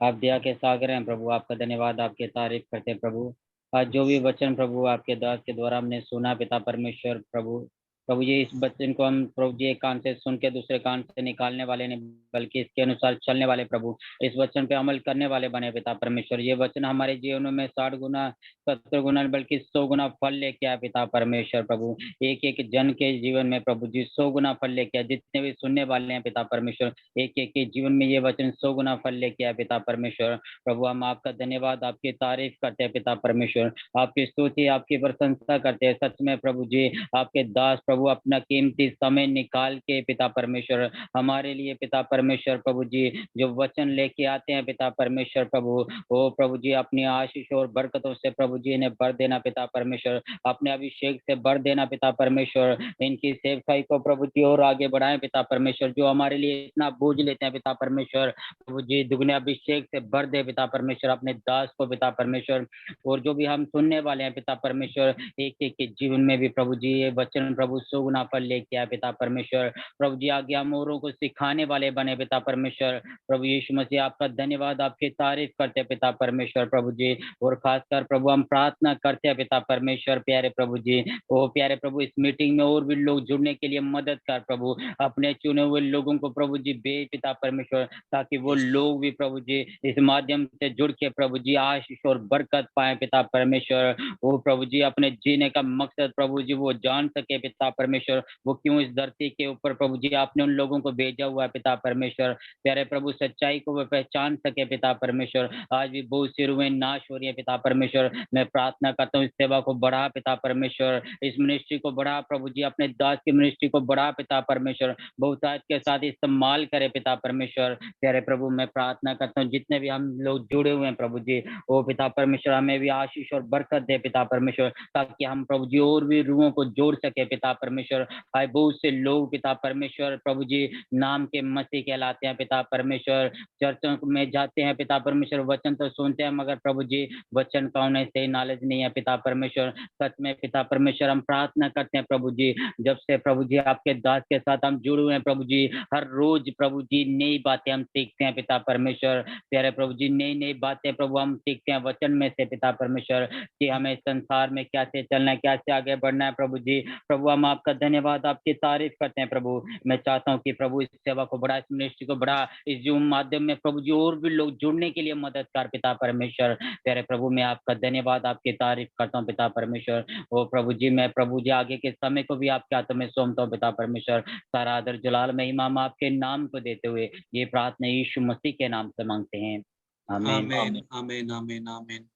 आप दया के सागर हैं प्रभु। आपका धन्यवाद, आपकी तारीफ करते हैं प्रभु। आज जो भी वचन प्रभु आपके दास के द्वारा हमने सुना पिता परमेश्वर प्रभु, प्रभु जी इस वचन को हम प्रभु जी एक कान से सुन के दूसरे कान से निकालने वाले नहीं, बल्कि इसके अनुसार चलने वाले प्रभु, इस वचन पे अमल करने वाले बने पिता परमेश्वर। ये वचन हमारे जीवनों में 60 गुना 70 गुना बल्कि 100 गुना फल लेके आया पिता परमेश्वर प्रभु। एक एक जन के जीवन में प्रभु जी 100 गुना फल लेके आया। जितने भी सुनने वाले हैं पिता परमेश्वर, एक एक के जीवन में ये वचन 100 गुना फल लेके आया पिता परमेश्वर प्रभु। हम आपका धन्यवाद, आपकी तारीफ करते हैं पिता परमेश्वर, आपकी स्तुति, आपकी प्रशंसा करते हैं। सच में प्रभु जी आपके दास प्रभु अपना कीमती समय निकाल के पिता परमेश्वर हमारे लिए पिता परमेश्वर प्रभु जी जो वचन लेके आते हैं पिता परमेश्वर प्रभु, ओ प्रभु जी अपनी आशीष और बरकतों से प्रभु जी इन्हें भर देना पिता परमेश्वर, अपने अभिषेक से भर देना पिता परमेश्वर। इनकी सेवकाई को प्रभु जी और आगे बढ़ाएं पिता परमेश्वर, जो हमारे लिए इतना बोझ लेते हैं पिता परमेश्वर प्रभु जी दुगने अभिषेक से भर दे पिता परमेश्वर अपने दास को पिता परमेश्वर। और जो भी हम सुनने वाले हैं पिता परमेश्वर, एक एक के जीवन में भी प्रभु जी ये वचन प्रभु 100 गुना फल लेके आए पिता परमेश्वर प्रभु जी। आगे हम औरों को सिखाने वाले बने पिता परमेश्वर प्रभु यीशु मसीह। आपका धन्यवाद, आपकी तारीफ करते हैं पिता परमेश्वर प्रभु जी। और खासकर प्रभु हम प्रार्थना करते हैं पिता परमेश्वर प्यारे प्रभु जी, ओ प्यारे प्रभु इस मीटिंग में और भी लोग जुड़ने के लिए मदद कर प्रभु, अपने चुने हुए लोगों को प्रभु जी भेज पिता परमेश्वर, ताकि वो लोग भी प्रभु जी इस माध्यम से जुड़ के प्रभु जी आशीष और बरकत पाए पिता परमेश्वर। वो प्रभु जी अपने जीने का मकसद प्रभु जी वो जान सके पिता परमेश्वर, वो क्यों इस धरती के ऊपर प्रभु जी आपने उन लोगों को भेजा हुआ है पिता परमेश्वर प्यारे प्रभु। सच्चाई को वो पहचान सके पिता परमेश्वर। आज भी बहुत सी रूहें नाश हो रही है पिता परमेश्वर, मैं प्रार्थना करता हूँ इस सेवा को बढ़ा पिता परमेश्वर, इस मिनिस्ट्री को बढ़ा प्रभु जी, अपने दास की मिनिस्ट्री को बढ़ा पिता परमेश्वर, बहुतायत के साथ इस्तेमाल करे पिता परमेश्वर प्यारे प्रभु। मैं प्रार्थना करता हूँ जितने भी हम लोग जुड़े हुए हैं प्रभु जी, ओ पिता परमेश्वर हमें भी आशीष और बरकत दे पिता परमेश्वर, ताकि हम प्रभु जी और भी रूहों को जोड़ सके पिता परमेश्वर। भाई बहुत से लोग पिता परमेश्वर प्रभु जी नाम के मसीह कहलाते हैं पिता परमेश्वर, चर्चों में जाते हैं पिता परमेश्वर, वचन तो सुनते हैं मगर प्रभु जी वचन का उन्हें सही नॉलेज नहीं है पिता परमेश्वर। सच में पिता परमेश्वर हम प्रार्थना करते हैं प्रभु जी, जब से प्रभु जी आपके दास के साथ हम जुड़े हुए हैं प्रभु जी, हर रोज प्रभु जी नई बातें हम सीखते हैं पिता परमेश्वर। प्यारे प्रभु जी नई नई बातें प्रभु हम सीखते हैं वचन में से पिता परमेश्वर, कि हमें संसार में कैसे चलना है, कैसे आगे बढ़ना है प्रभु जी। प्रभु हम आपका धन्यवाद आपकी तारीफ करते हैं प्रभु। मैं चाहता हूँ कि प्रभु इस सेवा को बढ़ा, इस मिनिस्ट्री को बढ़ा, इस जूम माध्यम में प्रभु जी और भी लोग जुड़ने के लिए मदद कर पिता परमेश्वर। प्यारे प्रभु मैं आपका धन्यवाद आपकी तारीफ करता हूँ पिता परमेश्वर। ओ प्रभु जी मैं प्रभु जी आगे के समय को भी आपके हाथों में सौंपता हूँ पिता परमेश्वर। सारा आदर जलाल महिमा हम आपके नाम को देते हुए ये प्रार्थना यीशु मसीह के नाम से मांगते हैं, आमीन। आमीन आमीन आमीन आमीन।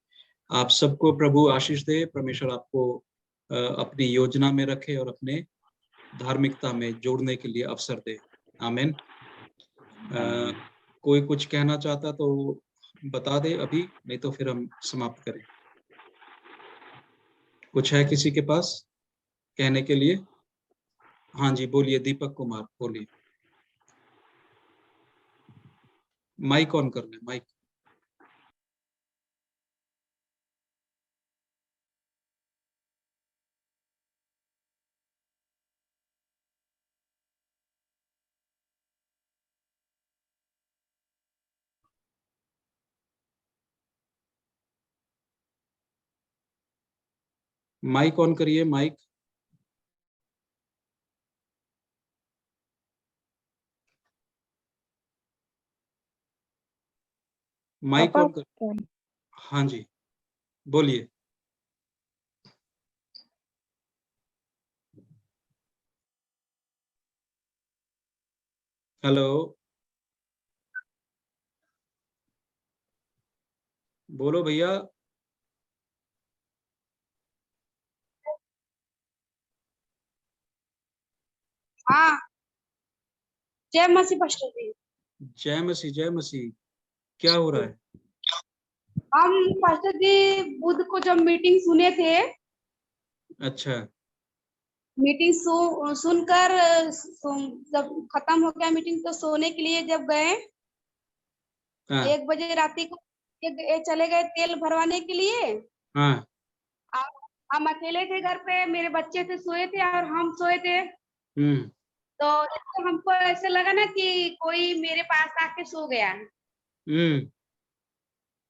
आप सबको प्रभु आशीष दे, परमेश्वर आपको अपनी योजना में रखे और अपने धार्मिकता में जोड़ने के लिए अवसर दे। आमीन। कोई कुछ कहना चाहता तो बता दे अभी, नहीं तो फिर हम समाप्त करें। कुछ है किसी के पास कहने के लिए? हाँ जी बोलिए, दीपक कुमार बोलिए। माइक ऑन कर ले, माइक। माइक ऑन करिए, माइक। माइक पापा ऑन कर। हाँ जी बोलिए। हेलो बोलो भैया। हाँ, जय मसीह पास्टर जी। जय मसीह, जय मसीह। क्या हो रहा है? हम पास्टर जी बुध को जब मीटिंग सुने थे, अच्छा मीटिंग सुनकर जब खत्म हो गया मीटिंग तो सोने के लिए जब गए हाँ 1 बजे राती को ये चले गए तेल भरवाने के लिए। हाँ हम अकेले थे घर पे, मेरे बच्चे थे सोए थे और हम सोए थे। हम्म तो हमको ऐसे लगा ना कि कोई मेरे पास आके सो गया, हम्म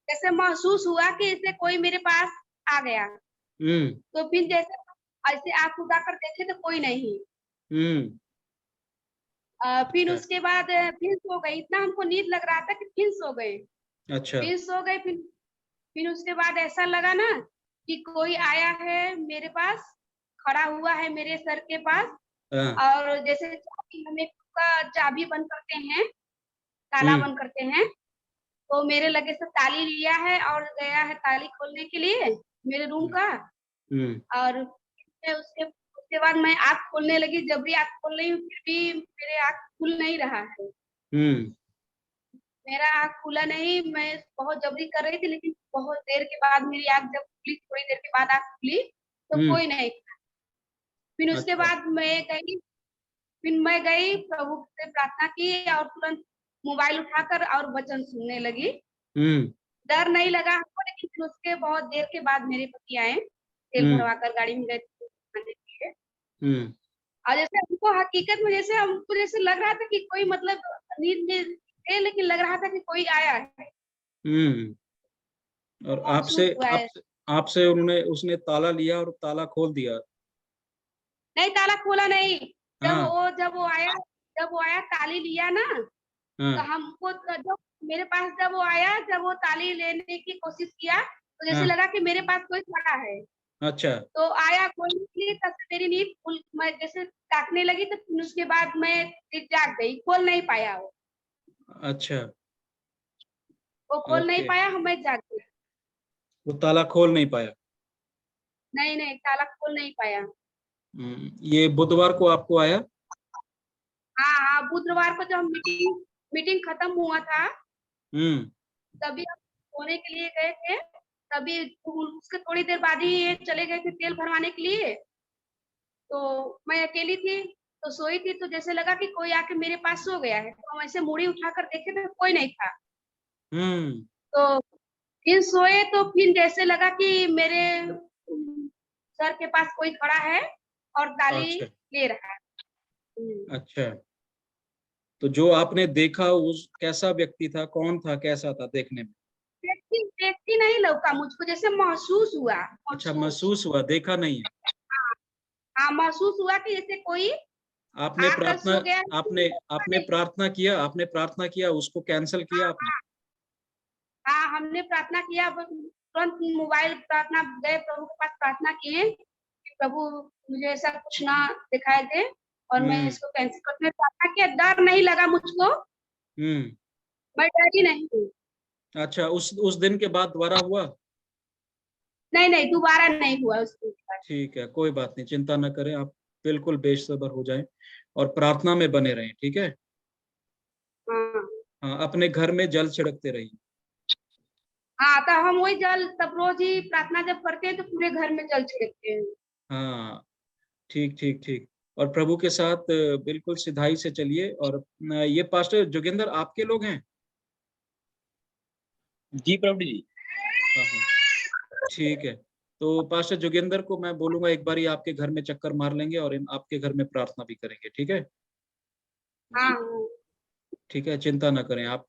जैसे महसूस हुआ कि इससे कोई मेरे पास आ गया। हम्म तो फिर जैसे ऐसे आंख उठाकर देखे तो कोई नहीं। हम्म फिर अच्छा उसके बाद फिर सो गई, इतना हमको नींद लग रहा था कि फिर सो गए। अच्छा फिर सो गए, फिर उसके बाद ऐसा लगा ना कि कोई आया है मेरे पास, खड़ा हुआ है मेरे सर के पास। हाँ और जैसे चाबी हमें का चाबी बंद करते हैं, ताला हम्म बंद करते हैं, तो मेरे लगे से ताली लिया है और गया है ताली खोलने के लिए मेरे रूम का। हम्म और उसके उसके बाद मैं आँख खोलने लगी, जब भी आँख खोल रही हूँ फिर भी मेरे आँख खुल नहीं रहा है। हम्म मेरा आँख खुला नहीं, मैं बहुत जबरी कर रही थी, लेकिन बहुत देर के बाद मेरी आँख जब खुली, थोड़ी देर के बाद आँख खुली तो हम्म कोई नहीं था। फिर उसके अच्छा बाद फिर मैं गई प्रभु से प्रार्थना की और तुरंत मोबाइल उठाकर और वचन सुनने लगी। हम्म डर नहीं लगा हमको, लेकिन फिर उसके बहुत देर के बाद मेरे पति आए, तेल हम्म भरवाकर गाड़ी में गए थे खाने के लिए। हम्म और जैसे हमको हकीकत में जैसे हमको जैसे लग रहा था कि कोई मतलब नींद में थे, लेकिन लग रहा था कि कोई आया है। हम्म और आपसे महसूस हुआ है। आपसे आपसे उन्होंने उसने ताला लिया और ताला खोल दिया? नहीं, ताला खोला नहीं। हाँ जब वो आया ताली लिया ना, तो हाँ हमको जब मेरे पास जब वो ताली लेने की कोशिश किया तो जैसे हाँ लगा कि मेरे पास कोई खड़ा है। अच्छा तो आया खोलने के लिए, तब से मेरी नींद मैं जैसे ताकने लगी, तो फिर उसके बाद मैं फिर जाग गई, खोल नहीं पाया अच्छा वो खोल नहीं ओके, पाया, मैं जाग गई। वो ताला खोल नहीं पाया। नहीं नहीं, ताला खोल नहीं पाया। ये बुधवार को आपको आया? हाँ हाँ, बुधवार को जब हम मीटिंग मीटिंग खत्म हुआ था, हम्म तभी हम सोने के लिए गए थे। तभी उसके थोड़ी देर बाद ही ये चले गए थे तेल भरवाने के लिए। तो मैं अकेली थी, तो सोई थी, तो जैसे लगा कि कोई आके मेरे पास सो गया है, तो हम ऐसे मुड़ी उठाकर देखे तो कोई नहीं था। तो फिर सोए तो फिर जैसे लगा कि मेरे सर के पास कोई खड़ा है और गाली अच्छा ले रहा है। अच्छा, तो जो आपने देखा उस कैसा व्यक्ति था, कौन था, कैसा था देखने में? व्यक्ति व्यक्ति नहीं लौका मुझको, जैसे महसूस हुआ। अच्छा, महसूस हुआ, देखा नहीं है। हाँ, हाँ, महसूस हुआ कि जैसे कोई आपने आकर प्रार्थना सो गया। आपने आपने प्रार्थना किया, आपने प्रार्थना किया, उसको कैंसिल किया आपने? हाँ, हमने प्रार्थना किया, तुरंत मोबाइल प्रार्थना गए, प्रभु के पास प्रार्थना किए कि प्रभु मुझे ऐसा कुछ ना दिखाई दे और मैं इसको कैंसिल करने प्रार्थना किया। डर नहीं लगा मुझको, मैं डरी नहीं हूँ। अच्छा, उस दिन के बाद दोबारा हुआ? नहीं नहीं, दोबारा नहीं हुआ उसके बाद। ठीक है, कोई बात नहीं, चिंता न करें आप, बिल्कुल बेसब्र हो जाएं और प्रार्थना में बने रहें, ठीक है? हाँ हाँ, अपने घर में जल छिड़कते रहिए। हाँ, तो हम वही जल तब रोज ही प्रार्थना जब करते हैं तो पूरे घर में जल छिड़कते हैं। हाँ, ठीक ठीक ठीक। और प्रभु के साथ बिल्कुल सिधाई से चलिए। और ये पास्टर जोगिंदर आपके लोग हैं? जी प्रभु जी। हाँ हाँ, ठीक है। तो पास्टर जोगिंदर को मैं बोलूंगा एक बारी आपके घर में चक्कर मार लेंगे और आपके घर में प्रार्थना भी करेंगे, ठीक है? हाँ ठीक है, चिंता ना करें आप,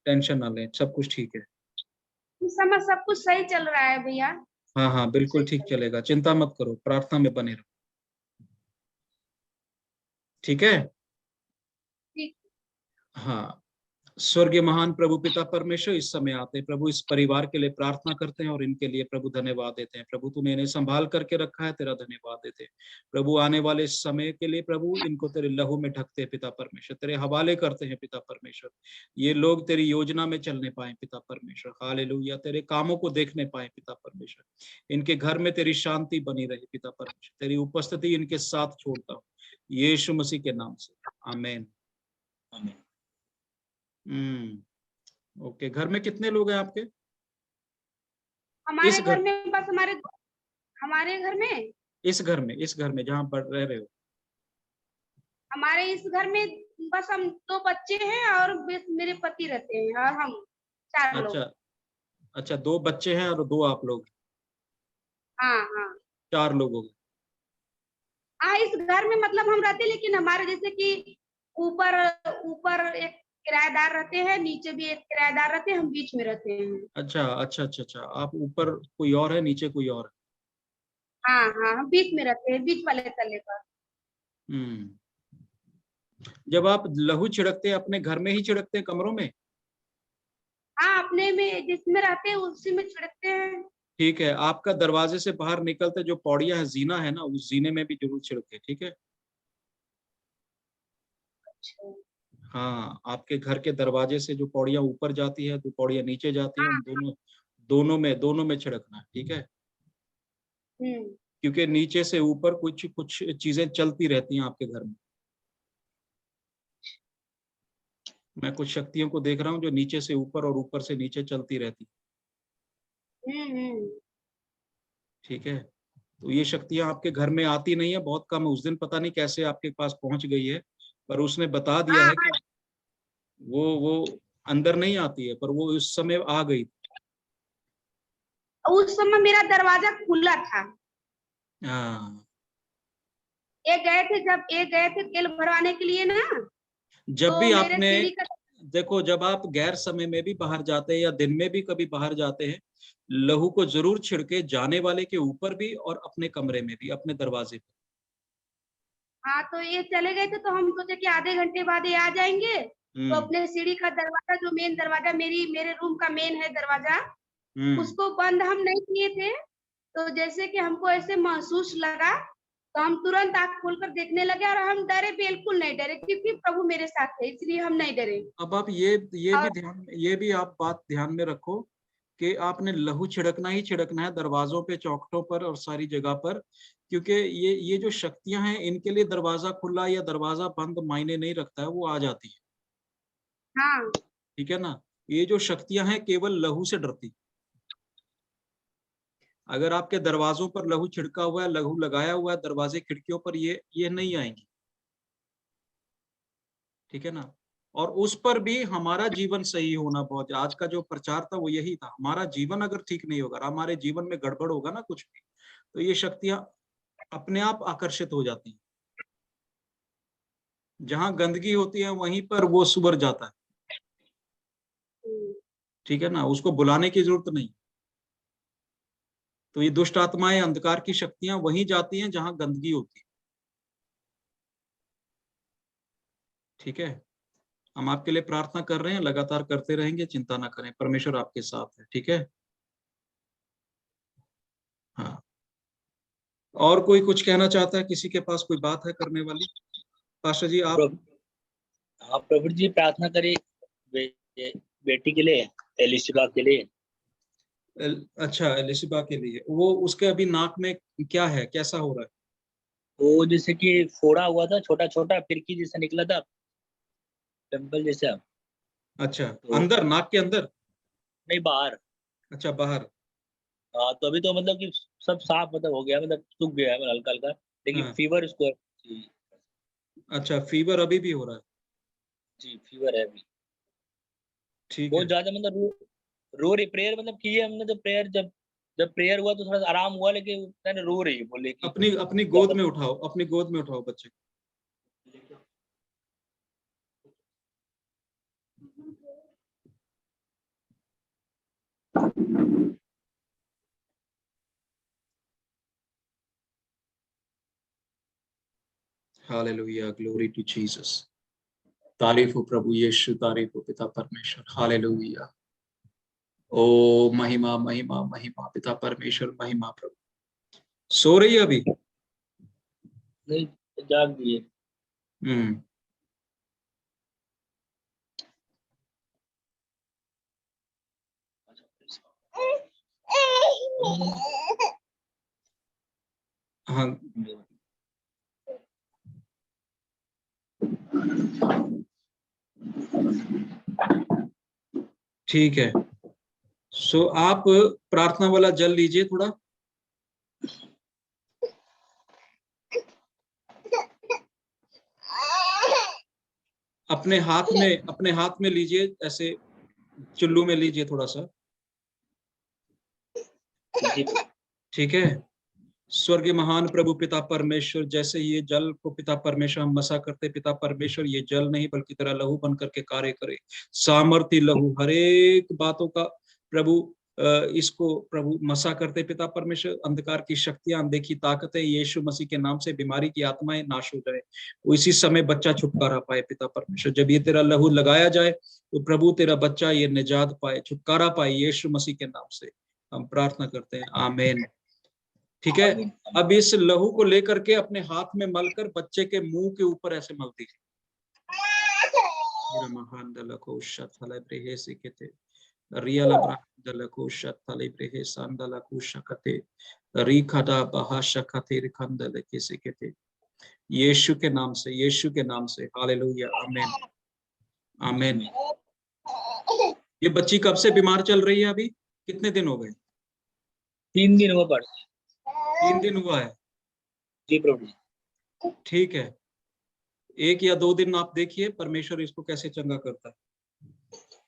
टेंशन ना लें, सब कुछ ठीक है। इस समय सब कुछ सही चल रहा है भैया। हाँ हाँ, बिल्कुल सही ठीक चल चलेगा, चिंता मत करो, प्रार्थना में बने रहो, ठीक है? ठीक। हाँ, स्वर्गीय महान प्रभु पिता परमेश्वर, इस समय आते हैं प्रभु, इस परिवार के लिए प्रार्थना करते हैं और इनके लिए प्रभु धन्यवाद देते हैं। प्रभु तूने इन्हें संभाल करके रखा है, तेरा धन्यवाद देते हैं प्रभु। आने वाले समय के लिए प्रभु इनको तेरे लहू में ढकते हैं पिता परमेश्वर, तेरे हवाले करते हैं पिता परमेश्वर। ये लोग तेरी योजना में चलने पाए पिता परमेश्वर, हालेलुया, तेरे कामों को देखने पाए पिता परमेश्वर। इनके घर में तेरी शांति बनी रहे पिता परमेश्वर, तेरी उपस्थिति इनके साथ छोड़ता हूँ यीशु मसीह के नाम से, आमीन। ओके, घर में कितने लोग हैं आपके? हमारे इस घर घर में बस हमारे घर में इस घर में जहाँ पर रह रहे हो? हमारे इस घर में बस हम 2 बच्चे हैं और बस मेरे पति रहते हैं और हम 4 लोग। अच्छा अच्छा, 2 बच्चे हैं और 2 आप लोग, हाँ हाँ 4 लोग हो गए। हाँ, इस घर में मतलब हम रहते हैं, लेकिन हमारे जैसे कि ऊपर ऊपर एक किराएदार रहते हैं, नीचे भी एक किराएदार रहते हैं, हम बीच में रहते हैं। अच्छा अच्छा अच्छा अच्छा, आप ऊपर कोई और है, नीचे कोई और हाँ हाँ, हम बीच में रहते हैं, बीच वाले तल्ले पर। है? जब आप लहू छिड़कते हैं अपने घर में ही छिड़कते हैं, कमरों में? हाँ, अपने में जिसमें रहते हैं उसी में छिड़कते हैं। ठीक है, आपका दरवाजे से बाहर निकलते जो पौड़ियां है, जीना है ना, उस जीने में भी जरूर छिड़के, ठीक है? अच्छा। हाँ, आपके घर के दरवाजे से जो पौड़ियां ऊपर जाती है, जो पौड़ियां नीचे जाती है, हाँ। उन दोनों में छिड़कना है, ठीक है? हम्म। क्योंकि नीचे से ऊपर कुछ कुछ चीजें चलती रहती हैं आपके घर में। मैं कुछ शक्तियों को देख रहा हूँ जो नीचे से ऊपर और ऊपर से नीचे चलती रहती, हम्म। ठीक है? तो ये शक्तियां आपके घर में आती नहीं है, बहुत कम है। उस दिन पता नहीं कैसे आपके पास पहुंच गई है, पर उसने बता दिया हाँ है कि वो अंदर नहीं आती है, पर वो उस समय आ गई। उस समय मेरा दरवाजा खुला था। हाँ, ये गए थे तेल भरवाने के लिए ना, जब तो भी मेरे आपने सीढ़ी का। देखो, जब आप गैर समय में भी बाहर जाते हैं या दिन में भी कभी बाहर जाते हैं, लहू को जरूर छिड़के, जाने वाले के ऊपर भी और अपने कमरे में भी, अपने दरवाजे पे। हाँ, तो ये चले गए थे, तो हम सोचे कि आधे घंटे बाद ये आ जाएंगे, तो हम्म अपने सीढ़ी का दरवाजा, जो मेन दरवाजा मेरे रूम का मेन है दरवाजा, हम्म उसको बंद हम नहीं किए थे। तो जैसे कि हमको ऐसे महसूस लगा, तो हम तुरंत आँख खोलकर देखने लगे और हम डरे, बिल्कुल नहीं डरे, क्योंकि प्रभु मेरे साथ है, इसलिए हम नहीं डरे। अब आप और ये भी आप बात ध्यान में रखो कि आपने लहू छिड़कना ही छिड़कना है दरवाजों पे, चौखटों पर और सारी जगह पर, क्योंकि ये जो शक्तियां हैं, इनके लिए दरवाजा खुला या दरवाजा बंद मायने नहीं रखता है, वो आ जाती है, हाँ ठीक है ना? ये जो शक्तियां हैं केवल लहू से डरती, अगर आपके दरवाजों पर लहू छिड़का हुआ है, लहू लगाया हुआ है दरवाजे खिड़कियों पर, ये नहीं आएंगी, ठीक है ना। और उस पर भी हमारा जीवन सही होना बहुत, आज का जो प्रचार था वो यही था, हमारा जीवन अगर ठीक नहीं होगा, हमारे जीवन में गड़बड़ होगा ना कुछ भी, तो ये शक्तियां अपने आप आकर्षित हो जाती हैं। जहां गंदगी होती है वहीं पर वो सुवर जाता है, ठीक है ना, उसको बुलाने की जरूरत नहीं। तो ये दुष्ट आत्माएं, अंधकार की शक्तियां वहीं जाती हैं जहां गंदगी होती है, ठीक है। हम आपके लिए प्रार्थना कर रहे हैं, लगातार करते रहेंगे, चिंता ना करें, परमेश्वर आपके साथ है, ठीक है। हाँ, और कोई कुछ कहना चाहता है? किसी के पास कोई बात है करने वाली? पास्टर जी आप। हाँ प्रभु जी, प्रार्थना करिए बेटी के लिए, एलिशिबा के लिए। अच्छा, एलिशिबा के लिए। वो उसके अभी नाक में क्या है, कैसा हो रहा है? वो जैसे कि फोड़ा हुआ था, छोटा छोटा फिरकी जैसा निकला था, पिंपल जैसा। अच्छा, तो अंदर, नाक के अंदर? नहीं, बाहर। अच्छा, बाहर। हाँ, तो अभी तो मतलब कि सब साफ मतलब हो गया, मतलब सूख गया है हल्का हल्का, लेकिन हाँ। फीवर उसको है। जी। अच्छा, फीवर अभी भी हो रहा है? जी, फीवर है अभी, ठीक बहुत है। ज्यादा। मतलब रो रही, प्रेयर मतलब की है हमने, तो प्रेयर जब जब प्रेयर हुआ तो थोड़ा सा आराम हुआ, लेकिन मैंने रो रही है, बोले कि अपनी अपनी गोद में उठाओ, अपनी गोद में उठाओ बच्चे। Hallelujah, glory to Jesus. तारीफ हो प्रभु यीशु, तारीफ हो पिता परमेश्वर। हालेलुया। ओ महिमा महिमा महिमा पिता परमेश्वर, महिमा प्रभु। सो रही है अभी? नहीं, जाग गई है। हम्म। हाँ, ठीक है। सो आप प्रार्थना वाला जल लीजिए थोड़ा, अपने हाथ में लीजिए, ऐसे चुल्लू में लीजिए थोड़ा सा, ठीक है। स्वर्गीय महान प्रभु पिता परमेश्वर, जैसे ये जल को पिता परमेश्वर हम मसा करते, पिता परमेश्वर ये जल नहीं बल्कि तेरा लहू बन करके कार्य करे, सामर्थ्य लहू, हर एक बातों का प्रभु इसको प्रभु मसा करते पिता परमेश्वर। अंधकार की शक्तियां, अनदेखी ताकतें यीशु मसीह के नाम से, बीमारी की आत्माएं नाश हो जाए, वो इसी समय बच्चा छुटकारा पाए पिता परमेश्वर। जब ये तेरा लहू लगाया जाए तो प्रभु तेरा बच्चा ये निजात पाए, छुटकारा पाए, यीशु मसीह के नाम से हम प्रार्थना करते हैं, आमीन। ठीक है। अब इस लहू को लेकर के अपने हाथ में मलकर बच्चे के मुंह के ऊपर ऐसे मल दीजिए। यीशु के नाम से, यीशु के नाम से, हालेलुया, आमीन, आमीन। ये बच्ची कब से बीमार चल रही है? अभी कितने दिन हो गए? 3 दिन हुआ पर। 3 दिन हुआ है? जी प्रभु। ठीक है, 1 या 2 दिन आप देखिए परमेश्वर इसको कैसे चंगा करता है।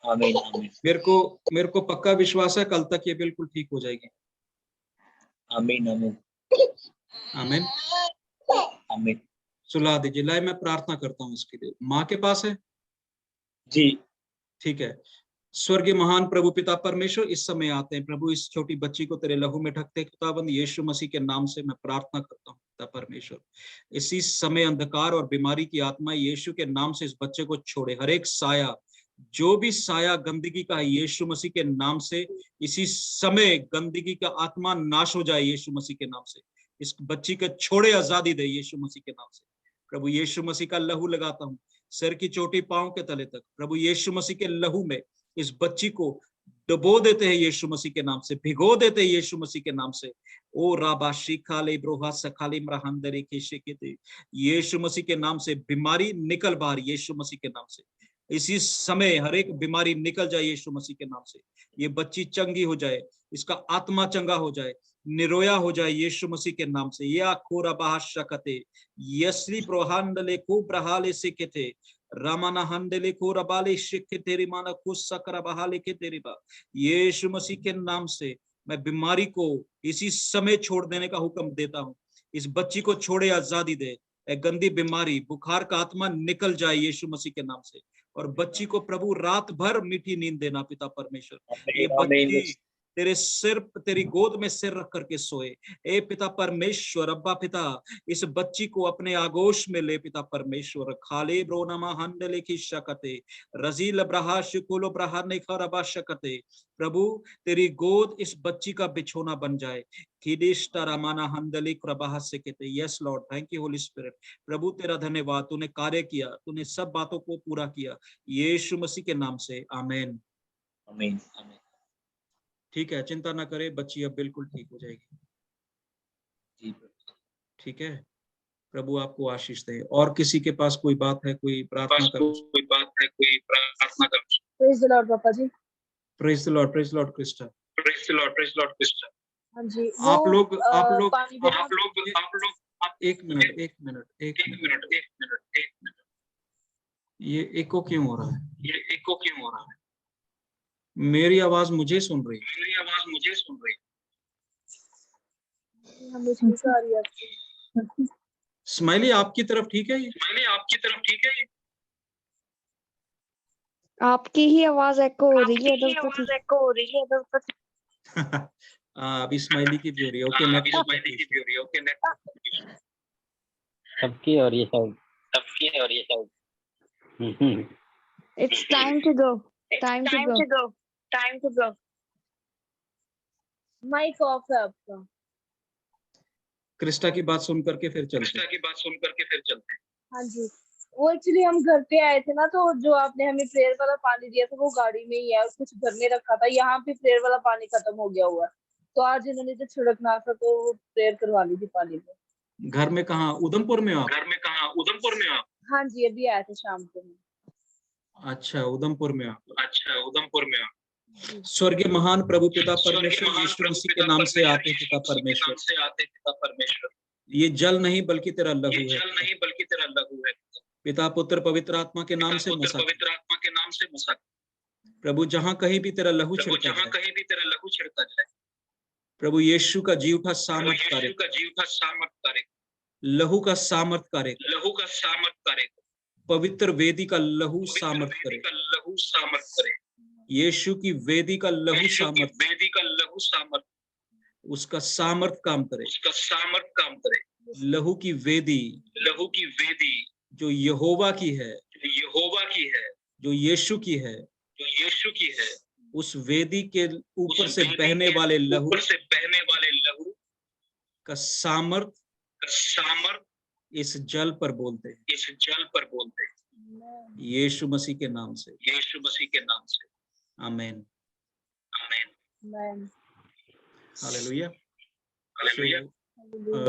आमीन, आमीन। मेरे को पक्का विश्वास है कल तक ये बिल्कुल ठीक हो जाएगी। आमीन, आमीन, आमीन, आमीन। सुला दीजिए। लाए, मैं प्रार्थना करता हूँ इसके लिए। माँ के पास है? जी। ठीक है। स्वर्गीय महान प्रभु पिता परमेश्वर, इस समय आते हैं प्रभु, इस छोटी बच्ची को तेरे लहू में ढकते खुदाबंद यीशु मसीह के नाम से मैं प्रार्थना करता हूँ पिता परमेश्वर, इसी समय अंधकार और बीमारी की आत्मा यीशु के नाम से इस बच्चे को छोड़े। हर एक साया, जो भी साया गंदगी का है, यीशु मसीह के नाम से इसी समय गंदगी का आत्मा नाश हो जाए यीशु मसीह के नाम से। इस बच्ची के छोड़े, आजादी दे यीशु मसीह के नाम से। प्रभु यीशु मसीह का लहू लगाता हूँ सर की चोटी पांव के तले तक। प्रभु यीशु मसीह के लहू में इस बच्ची को डुबो देते हैं यीशु मसीह के नाम से, भिगो देते हैं यीशु मसीह के नाम से। ओ राबा शिखाले ब्रोहा सखाली मरहंदरी के शिकते, यीशु मसीह के नाम से बीमारी निकल बाहर यीशु मसीह के नाम से। इसी समय हर एक बीमारी निकल जाए यीशु मसीह के नाम से। ये बच्ची चंगी हो जाए, इसका आत्मा चंगा हो जाए, निरोया हो जाए यीशु मसीह के नाम से। या खोरा बाहशकते यस्री प्रोहांडले को ब्रहाले से केते रामाना हंडले को रबाले शिके तेरी माना कुछ सकरा बहाले के तेरी बा। यीशु मसीह के नाम से मैं बीमारी को इसी समय छोड़ देने का हुक्म देता हूँ। इस बच्ची को छोड़े, आजादी दे। एक गंदी बीमारी, बुखार का आत्मा निकल जाए यीशु मसीह के नाम से। और बच्ची को प्रभु रात भर मीठी नींद देना पिता परमेश्वर। ये बच्ची तेरे सिर, तेरी गोद में सिर रख करके सोए। ए पिता परमेश्वर, अब्बा पिता, इस बच्ची को अपने आगोश में ले पिता परमेश्वर। खाले ब्रोनमा हंडले की शकते रजील ब्रहा शुकुलो ब्रहा ने खरबा शकते। प्रभु तेरी गोद इस बच्ची का बिछोना बन जाए। खिदिष्टा रामाना हंडली क्रबाह से कहते। Yes Lord, thank you Holy Spirit. प्रभु तेरा धन्यवाद, तूने कार्य किया, तूने सब बातों को पूरा किया यीशु मसीह के नाम से। आमीन आमीन आमीन। ठीक है, चिंता ना करे, बच्ची अब बिल्कुल ठीक हो जाएगी। जी ठीक है, प्रभु आपको आशीष दे। और किसी के पास कोई बात है, कोई प्रार्थना कर, कोई बात है, कोई प्रार्थना कर। प्रेज द लॉर्ड पापा जी। Praise the Lord, praise the Lord क्रिस्टा। Praise the Lord, praise the Lord क्रिस्टा। हाँ जी, आप लोग एक मिनट, ये एको क्यों हो रहा है? ये एको क्यों हो रहा है? मेरी आवाज मुझे सुन रही है? मेरी आवाज मुझे सुन रही है। हमेशा आ रही है। स्माइली आपकी तरफ ठीक है? ये स्माइली आपकी तरफ ठीक है? आपकी ही आवाज एको हो रही है, इधर तो ठीक। एको हो रही है इधर तो। अभी स्माइली की भी हो रही है। Okay, next. स्माइली की भी हो रही है। Okay, next. सबकी और ये सब, सबकी और ये सब। It's time to go, time to go, time to go. Mic off है आपका। क्रिस्टा की बात सुन करके फिर चलते क्रिस्टा की बात सुन करके फिर चलते हैं। हाँ जी, वो एक्चुअली हम घर पे आए थे ना, तो जो आपने हमें प्रेयर वाला पानी दिया था वो गाड़ी में ही है, और कुछ घर में रखा था। यहाँ पे प्रेयर वाला पानी खत्म हो गया हुआ है, तो आज इन्होंने जो छिड़कना था तो वो प्रेयर करवा ली थी पानी में। घर में कहाँ? उधमपुर में? आप घर में कहाँ? उधमपुर में आप? हाँ जी, अभी आए थे शाम को। अच्छा, उधमपुर में आप? अच्छा, उधमपुर में आप। स्वर्गीय महान प्रभु पिता परमेश्वर यीशु मसीह के नाम से आते पिता परमेश्वर, से आते पिता परमेश्वर। ये जल नहीं बल्कि तेरा लहू ये है। जल नहीं बल्कि तेरा लहू है। पिता पुत्र पवित्र आत्मा के नाम से मसा। पवित्र आत्मा के नाम से मसा। प्रभु जहाँ कहीं भी तेरा लहू छिड़का जहाँ जाए, कहीं भी तेरा लहू छिड़का जाए, प्रभु यीशु का जीव का सामर्थ कार्य, यीशु का जीव का सामर्थ कार्य, लहू का सामर्थ कार्य, लहू का सामर्थ कार्य, पवित्र वेदी का लहू सामर्थ करे, लहू सामर्थ करे, यीशु की वेदी का लहू सामर्थ, वेदी का लहू सामर्थ, उसका सामर्थ काम करे, उसका सामर्थ काम करे। लहू की वेदी, लहू की वेदी जो यहोवा की है, जो यहोवा की है, जो यीशु की है, जो यीशु की है, उस वेदी के ऊपर से बहने वाले लहू, ऊपर से बहने वाले लहू का सामर्थ इस जल पर बोलते हैं, इस जल पर बोलते हैं, यीशु मसीह के नाम से, यीशु मसीह के नाम से। आमीन आमीन। हालेलुया। हालेलुया।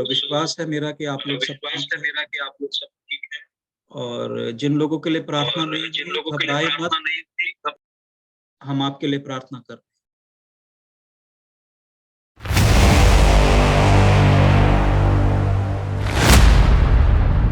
विश्वास है मेरा कि आप लोग सब ठीक है। और जिन लोगों के लिए प्रार्थना नहीं, जिन लोगों के लिए घबराए प्रार्थना मत, नहीं थी, हम आपके लिए प्रार्थना करते हैं।